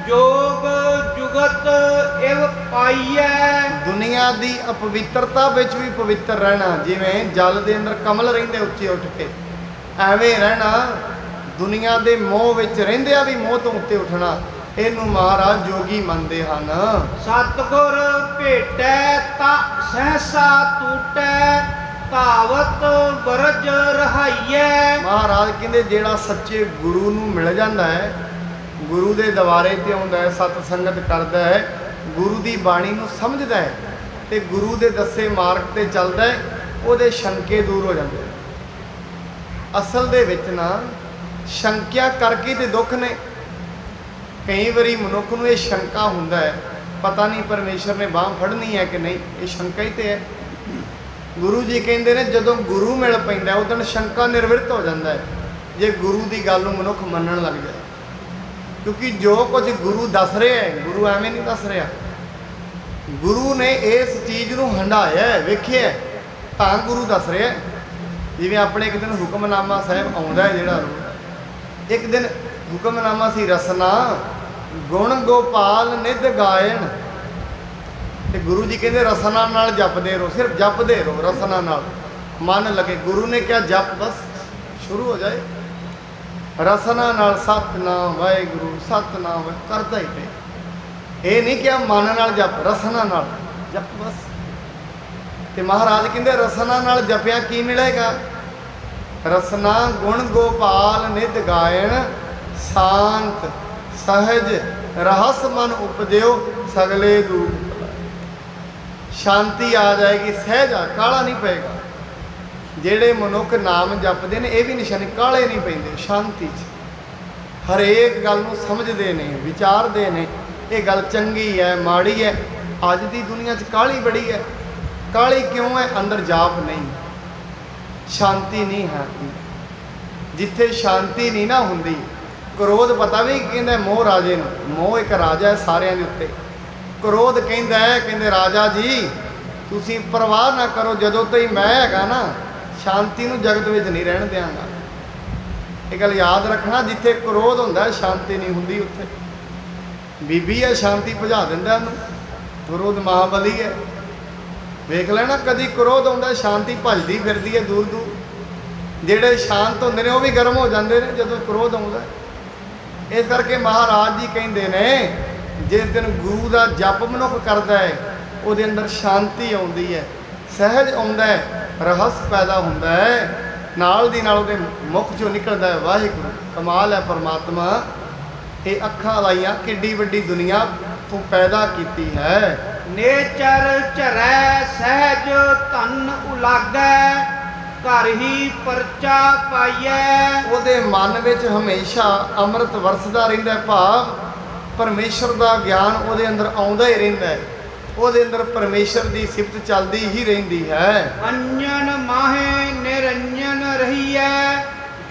ਜੋਗ ਜੁਗਤ ਇਵ ਪਾਈਐ। ਦੁਨੀਆ ਦੀ ਅਪਵਿੱਤਰਤਾ ਵਿੱਚ ਵੀ ਪਵਿੱਤਰ ਰਹਿਣਾ, ਜਿਵੇਂ ਜਲ ਦੇ ਅੰਦਰ ਕਮਲ ਰਹਿੰਦੇ ਉੱਚੇ ਉੱਠ ਕੇ, ਐਵੇਂ ਰਹਿਣਾ। ਦੁਨੀਆ ਦੇ ਮੋਹ ਵਿੱਚ ਰਹਿੰਦਿਆਂ ਵੀ ਮੋਹ ਤੋਂ ਉੱਤੇ ਉੱਠਣਾ, ਇਹਨੂੰ ਮਹਾਰਾਜ ਜੋਗੀ ਮੰਨਦੇ ਹਨ। ਸਤਿਗੁਰ ਭੇਟੈ ਤਾ ਸਹਸਾ ਟੂਟੈ ਧਾਵਤ ਬਰਜ ਰਹਾਈਐ। ਮਹਾਰਾਜ ਕਹਿੰਦੇ ਜਿਹੜਾ ਸੱਚੇ ਗੁਰੂ ਨੂੰ ਮਿਲ ਜਾਂਦਾ ਹੈ, ਗੁਰੂ ਦੇ ਦਵਾਰੇ ਤੇ ਆਉਂਦਾ ਹੈ, ਸਤ ਸੰਗਤ ਕਰਦਾ ਹੈ, ਗੁਰੂ ਦੀ ਬਾਣੀ ਨੂੰ ਸਮਝਦਾ ਹੈ ਤੇ ਗੁਰੂ ਦੇ ਦੱਸੇ ਮਾਰਗ ਤੇ ਚੱਲਦਾ ਹੈ, ਉਹਦੇ ਸ਼ੰਕੇ ਦੂਰ ਹੋ ਜਾਂਦੇ ਨੇ। ਅਸਲ ਦੇ ਵਿੱਚ ਨਾ ਸ਼ੰਕਿਆ ਕਰਕੇ ਤੇ ਦੁੱਖ ਨੇ। ਕਈ ਵਾਰੀ ਮਨੁੱਖ ਨੂੰ ਇਹ ਸ਼ੰਕਾ ਹੁੰਦਾ ਹੈ, ਪਤਾ ਨਹੀਂ ਪਰਮੇਸ਼ਰ ਨੇ ਬਾਂਹ ਫੜਨੀ ਹੈ ਕਿ ਨਹੀਂ, ਇਹ ਸ਼ੰਕਾ ਹੀ ਤੇ ਹੈ। ਗੁਰੂ ਜੀ ਕਹਿੰਦੇ ਨੇ ਜਦੋਂ ਗੁਰੂ ਮਿਲ ਪੈਂਦਾ ਉਦੋਂ ਸ਼ੰਕਾ ਨਿਰਵਿਰਤ ਹੋ ਜਾਂਦਾ ਹੈ, ਜੇ ਗੁਰੂ ਦੀ ਗੱਲ ਨੂੰ ਮਨੁੱਖ ਮੰਨਣ ਲੱਗ ਜਾਏ। ਕਿਉਂਕਿ ਜੋ ਕੁਝ ਗੁਰੂ ਦੱਸ ਰਿਹਾ ਹੈ, ਗੁਰੂ ਐਵੇਂ ਨਹੀਂ ਦੱਸ ਰਿਹਾ। ਗੁਰੂ ਨੇ ਇਸ ਚੀਜ਼ ਨੂੰ ਹੰਢਾਇਆ ਹੈ, ਵੇਖਿਆ ਤਾਂ ਗੁਰੂ ਦੱਸ ਰਿਹਾ। ਜਿਵੇਂ ਆਪਣੇ ਇੱਕ ਦਿਨ ਹੁਕਮਨਾਮਾ ਸਾਹਿਬ ਆਉਂਦਾ ਹੈ, ਜਿਹੜਾ ਇੱਕ ਦਿਨ ਹੁਕਮਨਾਮਾ ਸੀ ਰਸਨਾ ਗੁਣ ਗੋਪਾਲ ਨਿਧ ਗਾਇਣ, ਤੇ ਗੁਰੂ ਜੀ ਕਹਿੰਦੇ ਰਸਨਾ ਨਾਲ ਜਪਦੇ ਰਹੋ, ਸਿਰਫ ਜਪਦੇ ਰਹੋ ਰਸਨਾ ਨਾਲ, ਮਨ ਲੱਗੇ। ਗੁਰੂ ਨੇ ਕਿਹਾ ਜਪ ਬਸ ਸ਼ੁਰੂ ਹੋ ਜਾਏ, ਰਸਨਾ ਨਾਲ ਸਤਨਾਮ ਵਾਹਿਗੁਰੂ ਸਤਨਾਮ ਕਰਦਾ ਹੀ ਰਹੇ। ਇਹ ਨਹੀਂ ਕਿਹਾ ਮਨ ਨਾਲ ਜਪ, ਰਸਨਾ ਨਾਲ ਜਪ ਬਸ। ਤੇ ਮਹਾਰਾਜ ਕਹਿੰਦੇ ਰਸਨਾ ਨਾਲ ਜਪਿਆ ਕੀ ਮਿਲੇਗਾ? ਰਸਨਾ ਗੁਣ ਗੋਪਾਲ ਨਿਧ ਗਾਇਣ ਸ਼ਾਂਤ ਸਹਿਜ ਰਹਸ ਮਨ ਉਪਜਿਓ ਸਗਲੇ ਦੂਰ। ਸ਼ਾਂਤੀ ਆ ਜਾਏਗੀ, ਸਹਿਜ ਆ, ਕਾਲਾ ਨਹੀਂ ਪਏਗਾ। ਜਿਹੜੇ ਮਨੁੱਖ ਨਾਮ ਜਪਦੇ ਨੇ ਇਹ ਵੀ ਨਿਸ਼ਾਨੀ, ਕਾਲੇ ਨਹੀਂ ਪੈਂਦੇ, ਸ਼ਾਂਤੀ 'ਚ ਹਰੇਕ ਗੱਲ ਨੂੰ ਸਮਝਦੇ ਨੇ, ਵਿਚਾਰਦੇ ਨੇ, ਇਹ ਗੱਲ ਚੰਗੀ ਹੈ ਮਾੜੀ ਹੈ। ਅੱਜ ਦੀ ਦੁਨੀਆ 'ਚ ਕਾਹਲੀ ਬੜੀ ਹੈ। ਕਾਹਲੀ ਕਿਉਂ ਹੈ? ਅੰਦਰ ਜਾਪ ਨਹੀਂ, ਸ਼ਾਂਤੀ ਨਹੀਂ ਹੈ। ਜਿੱਥੇ ਸ਼ਾਂਤੀ ਨਹੀਂ ਨਾ ਹੁੰਦੀ, ਕ੍ਰੋਧ ਪਤਾ ਵੀ ਕਹਿੰਦਾ ਮੋਹ ਰਾਜੇ ਨੂੰ, ਮੋਹ ਇੱਕ ਰਾਜਾ ਹੈ ਸਾਰਿਆਂ ਦੇ ਉੱਤੇ। ਕ੍ਰੋਧ ਕਹਿੰਦਾ ਹੈ, ਕਹਿੰਦੇ ਰਾਜਾ ਜੀ ਤੁਸੀਂ ਪਰਵਾਹ ਨਾ ਕਰੋ, ਜਦੋਂ ਤਾਈਂ ਮੈਂ ਹੈਗਾ ਨਾ ਸ਼ਾਂਤੀ ਨੂੰ ਜਗਤ ਵਿੱਚ ਨਹੀਂ ਰਹਿਣ ਦਿਆਂਗਾ। ਇਹ ਗੱਲ ਯਾਦ ਰੱਖਣਾ, ਜਿੱਥੇ ਕ੍ਰੋਧ ਹੁੰਦਾ ਸ਼ਾਂਤੀ ਨਹੀਂ ਹੁੰਦੀ। ਉੱਥੇ ਬੀਬੀ ਹੈ ਸ਼ਾਂਤੀ ਭਜਾ ਦਿੰਦਾ ਉਹਨੂੰ, ਕ੍ਰੋਧ ਮਹਾਬਲੀ ਹੈ। ਵੇਖ ਲੈਣਾ ਕਦੀ ਕ੍ਰੋਧ ਆਉਂਦਾ ਸ਼ਾਂਤੀ ਭਜਦੀ ਫਿਰਦੀ ਹੈ ਦੂਰ ਦੂਰ। ਜਿਹੜੇ ਸ਼ਾਂਤ ਹੁੰਦੇ ਨੇ ਉਹ ਵੀ ਗਰਮ ਹੋ ਜਾਂਦੇ ਨੇ ਜਦੋਂ ਕ੍ਰੋਧ ਆਉਂਦਾ। ਇਸ ਕਰਕੇ ਮਹਾਰਾਜ ਜੀ ਕਹਿੰਦੇ ਨੇ ਜਿਸ ਦਿਨ ਗੁਰੂ ਦਾ ਜਪ ਮਨੁੱਖ ਕਰਦਾ ਹੈ ਉਹਦੇ ਅੰਦਰ ਸ਼ਾਂਤੀ ਆਉਂਦੀ ਹੈ, ਸਹਿਜ ਆਉਂਦਾ ਹੈ, ਰਹੱਸ ਪੈਦਾ ਹੁੰਦਾ ਹੈ, ਨਾਲ ਦੀ ਨਾਲ ਉਹਦੇ ਮੁਖ ਚੋਂ ਨਿਕਲਦਾ ਹੈ ਵਾਹਿਗੁਰੂ। ਕਮਾਲ ਹੈ ਪਰਮਾਤਮਾ, ਇਹ ਅੱਖਾਂ ਲਾਈਆਂ ਕਿੱਡੀ ਵੱਡੀ ਦੁਨੀਆ ਤੂੰ ਪੈਦਾ ਕੀਤੀ ਹੈ। ਨੇਚਰ ਝਰੈ ਸਹਿਜ ਧਨ ਉਲਾਗੈ ਘਰ ਹੀ ਪਰਚਾ ਪਾਈਐ। ਉਹਦੇ ਮਨ ਵਿੱਚ ਹਮੇਸ਼ਾ ਅੰਮ੍ਰਿਤ ਵਰਸਦਾ ਰਹਿੰਦਾ ਹੈ, ਭਾਵ ਪਰਮੇਸ਼ਰ ਦਾ ਗਿਆਨ ਉਹਦੇ ਅੰਦਰ ਆਉਂਦਾ ਹੀ ਰਹਿੰਦਾ ਹੈ, ਉਹਦੇ ਅੰਦਰ ਪਰਮੇਸ਼ਰ ਦੀ ਸਿਫਤ ਚੱਲਦੀ ਹੀ ਰਹਿੰਦੀ ਹੈ। ਅੰਜਨ ਮਾਹੇ ਨਿਰੰਜਨ ਰਹੀਐ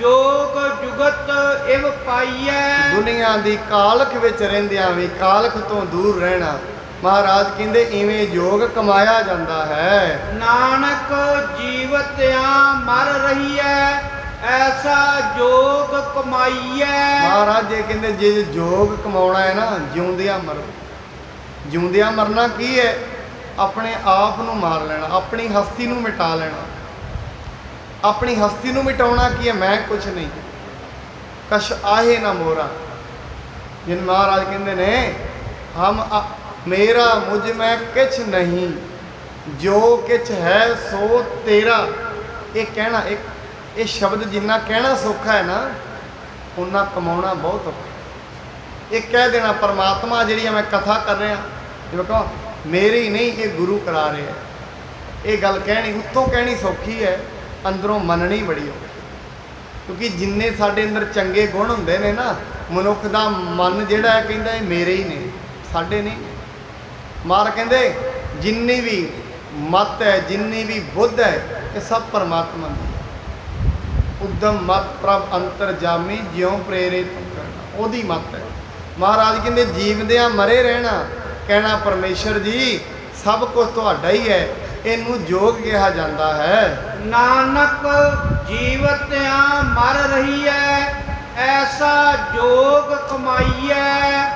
ਜੋਗ ਜੁਗਤ ਇਵ ਪਾਈਐ। ਦੁਨੀਆ ਦੀ ਕਾਲਖ ਵਿੱਚ ਰਹਿੰਦਿਆਂ ਵੀ ਕਾਲਖ ਤੋਂ ਦੂਰ ਰਹਿਣਾ। ਮਹਾਰਾਜ ਕਹਿੰਦੇ ਇਵੇਂ ਜੋਗ ਕਮਾਇਆ ਜਾਂਦਾ ਹੈ। ਨਾਨਕ ਜੀਵਤਿਆਂ ਮਰ ਰਹੀਐ ਐਸਾ ਜੋਗ ਕਮਾਈਐ। ਮਹਾਰਾਜ ਜੀ ਕਹਿੰਦੇ ਜੇ ਜੋਗ ਕਮਾਉਣਾ ਹੈ ਨਾ, ਜਿਉਂਦਿਆਂ ਮਰੋ। ਜਿਉਂਦਿਆਂ ਮਰਨਾ ਕੀ ਹੈ? ਆਪਣੇ ਆਪ ਨੂੰ ਮਾਰ ਲੈਣਾ, ਆਪਣੀ ਹਸਤੀ ਨੂੰ ਮਿਟਾ ਲੈਣਾ। ਆਪਣੀ ਹਸਤੀ ਨੂੰ ਮਿਟਾਉਣਾ ਕੀ ਹੈ? ਮੈਂ ਕੁਛ ਨਹੀਂ, ਕਛ ਆਹੇ ਨਾ ਮੋਰਾ। ਜਿਨ ਮਹਾਰਾਜ ਕਹਿੰਦੇ ਨੇ ਹਮ ਮੇਰਾ ਮੁਝ ਮੈਂ ਕਿਛ ਨਹੀਂ, ਜੋ ਕਿਛ ਹੈ ਸੋ ਤੇਰਾ। ਇਹ ਕਹਿਣਾ, ਇਹ ਸ਼ਬਦ ਜਿੰਨਾ ਕਹਿਣਾ ਸੌਖਾ ਹੈ ਨਾ, ਉਨਾ ਕਮਾਉਣਾ ਬਹੁਤ ਔਖਾ। ਇਹ ਕਹਿ ਦੇਣਾ ਪਰਮਾਤਮਾ ਜਿਹੜੀ ਮੈਂ ਕਥਾ ਕਰ ਰਿਹਾ, ਜਿਵੇਂ ਕਹਾਂ ਮੇਰੀ ਨਹੀਂ, ਇਹ ਗੁਰੂ ਕਰਾ ਰਿਹਾ। ਇਹ ਗੱਲ ਕਹਿਣੀ ਉੱਤੋਂ ਕਹਿਣੀ ਸੌਖੀ ਹੈ, ਅੰਦਰੋਂ ਮੰਨਣੀ ਬੜੀ ਔਖੀ। ਕਿਉਂਕਿ ਜਿੰਨੇ ਸਾਡੇ ਅੰਦਰ ਚੰਗੇ ਗੁਣ ਹੁੰਦੇ ਨੇ ਨਾ, ਮਨੁੱਖ ਦਾ ਮਨ ਜਿਹੜਾ ਹੈ ਕਹਿੰਦਾ ਇਹ ਮੇਰੇ ਹੀ ਨੇ, ਸਾਡੇ ਨਹੀਂ। ਮਾਰ ਕਹਿੰਦੇ ਜਿੰਨੀ ਵੀ ਮਤ ਹੈ, ਜਿੰਨੀ ਵੀ ਬੁੱਧ ਹੈ, ਇਹ ਸਭ ਪਰਮਾਤਮਾ ਦੀ। ਉਦਮ ਮਤ ਪ੍ਰਭ ਅੰਤਰਜਾਮੀ ਜਿਉਂ ਪ੍ਰੇਰਿਤ ਕਰਨਾ, ਉਹਦੀ ਮਤ ਹੈ। ਮਹਾਰਾਜ ਕਹਿੰਦੇ ਜੀਵਦਿਆਂ ਮਰੇ ਰਹਿਣਾ, ਕਹਿਣਾ ਪਰਮੇਸ਼ਰ ਜੀ ਸਭ ਕੁਝ ਤੁਹਾਡਾ ਹੀ ਹੈ, ਇਹਨੂੰ ਜੋਗ ਕਿਹਾ ਜਾਂਦਾ ਹੈ। ਨਾਨਕ ਜੀਵਤਿਆਂ ਮਰ ਰਹੀ ਹੈ, ਐਸਾ ਜੋਗ ਕਮਾਈਐ।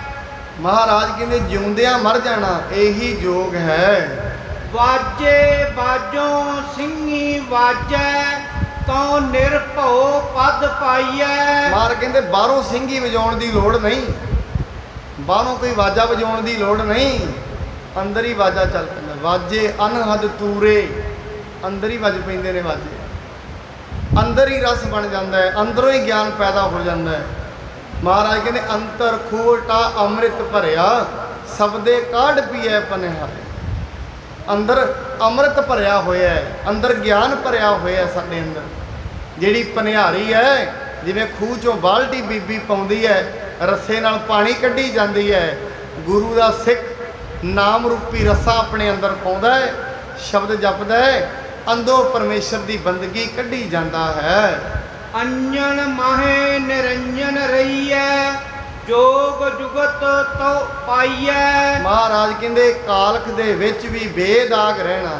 ਮਹਾਰਾਜ ਕਹਿੰਦੇ ਜਿਉਂਦਿਆਂ ਮਰ ਜਾਣਾ ਇਹੀ ਜੋਗ ਹੈ। ਵਾਜੇ ਬਾਜੋਂ ਸਿੰਘੀ ਵਾਜੈ, ਤਉ ਨਿਰਭਉ ਪਦ ਪਾਈਐ। ਮਾਰ ਕਹਿੰਦੇ ਬਾਹਰੋਂ ਸਿੰਘੀ ਵਜਾਉਣ ਦੀ ਲੋੜ ਨਹੀਂ, ਬਾਹਰੋਂ ਕੋਈ ਵਾਜਾ ਵਜਾਉਣ ਦੀ ਲੋੜ ਨਹੀਂ, ਅੰਦਰ ਹੀ ਵਾਜਾ ਚੱਲ ਪੈਂਦਾ। ਵਾਜੇ ਅਨਹਦ ਤੂਰੇ, ਅੰਦਰ ਹੀ ਵੱਜ ਪੈਂਦੇ ਨੇ ਵਾਜੇ, ਅੰਦਰ ਹੀ ਰਸ ਬਣ ਜਾਂਦਾ ਹੈ, ਅੰਦਰੋਂ ਹੀ ਗਿਆਨ ਪੈਦਾ ਹੋ ਜਾਂਦਾ ਹੈ। ਮਹਾਰਾਜ ਕਹਿੰਦੇ ਅੰਤਰ ਖੋਟਾ ਅੰਮ੍ਰਿਤ ਭਰਿਆ, ਸਬਦੇ ਕਾਢ ਪੀਐ ਪਨਿਹਾਰੇ। ਅੰਦਰ ਅੰਮ੍ਰਿਤ ਭਰਿਆ ਹੋਇਆ ਹੈ, ਅੰਦਰ ਗਿਆਨ ਭਰਿਆ ਹੋਇਆ ਸਾਡੇ ਅੰਦਰ। ਜਿਹੜੀ ਪਨਿਹਾਰੀ ਹੈ, ਜਿਵੇਂ ਖੂਹ ਚੋਂ ਬਾਲਟੀ ਬੀਬੀ ਪਾਉਂਦੀ ਹੈ, ਰੱਸੇ ਨਾਲ ਪਾਣੀ ਕੱਢੀ ਜਾਂਦੀ ਹੈ, ਗੁਰੂ ਦਾ ਸਿੱਖ ਨਾਮ ਰੂਪੀ ਰੱਸਾ ਆਪਣੇ ਅੰਦਰ ਪਾਉਂਦਾ ਹੈ, ਸ਼ਬਦ ਜਪਦਾ ਹੈ, ਅੰਦਰੋਂ ਪਰਮੇਸ਼ਰ ਦੀ ਬੰਦਗੀ ਕੱਢੀ ਜਾਂਦਾ ਹੈ। ਅੰਜਨ ਮਾਹੇ ਨਿਰੰਜਨ ਰਹੀਐ, ਜੋਗ ਜੁਗਤ ਤਉ ਪਾਈਐ। ਮਹਾਰਾਜ ਕਹਿੰਦੇ ਕਾਲਖ ਦੇ ਵਿੱਚ ਵੀ ਬੇਦਾਗ ਰਹਿਣਾ,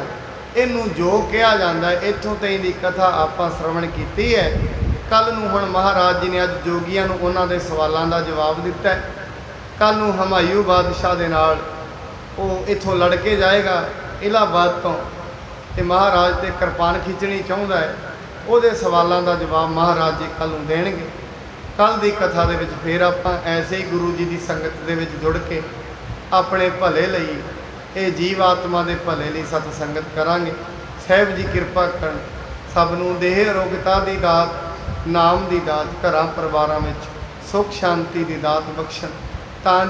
ਇਹਨੂੰ ਜੋਗ ਕਿਹਾ ਜਾਂਦਾ ਹੈ। ਇੱਥੋਂ ਤਾਈਂ ਦੀ ਕਥਾ ਆਪਾਂ ਸ਼ਰਵਣ ਕੀਤੀ ਹੈ। ਕੱਲ ਨੂੰ ਹੁਣ ਮਹਾਰਾਜ ਜੀ ਨੇ ਅੱਜ ਜੋਗੀਆਂ ਨੂੰ ਉਹਨਾਂ ਦੇ ਸਵਾਲਾਂ ਦਾ ਜਵਾਬ ਦਿੱਤਾ ਹੈ। ਕੱਲ ਨੂੰ ਹਮਾਯੂ ਬਾਦਸ਼ਾਹ ਦੇ ਨਾਲ ਉਹ ਇੱਥੋਂ ਲੜ ਕੇ ਜਾਏਗਾ ਇਲਾਹਾਬਾਦ ਤੋਂ, ਤੇ ਮਹਾਰਾਜ ਤੇ ਕਿਰਪਾਨ ਖਿੱਚਣੀ ਚਾਹੁੰਦਾ ਹੈ। ਉਹਦੇ ਸਵਾਲਾਂ ਦਾ ਜਵਾਬ ਮਹਾਰਾਜ ਜੀ ਕੱਲ ਨੂੰ ਦੇਣਗੇ। ਕੱਲ ਦੀ ਕਥਾ ਦੇ ਵਿੱਚ ਫਿਰ ਆਪਾਂ ਐਸੇ ਹੀ ਗੁਰੂ ਜੀ ਦੀ ਸੰਗਤ ਦੇ ਵਿੱਚ ਜੁੜ ਕੇ ਆਪਣੇ ਭਲੇ ਲਈ, ਇਹ ਜੀਵ ਆਤਮਾ ਦੇ ਭਲੇ ਲਈ ਸਤ ਸੰਗਤ ਕਰਾਂਗੇ। ਸਾਹਿਬ ਜੀ ਕਿਰਪਾ ਕਰਨ, ਸਭ ਨੂੰ ਦੇਹ ਅਰੋਗਤਾ ਦੀ ਦਾਤ, ਨਾਮ ਦੀ ਦਾਤ, ਘਰਾਂ ਪਰਿਵਾਰਾਂ ਵਿੱਚ ਸੁੱਖ ਸ਼ਾਂਤੀ ਦੀ ਦਾਤ ਬਖਸ਼ਣ, ਤਾਂ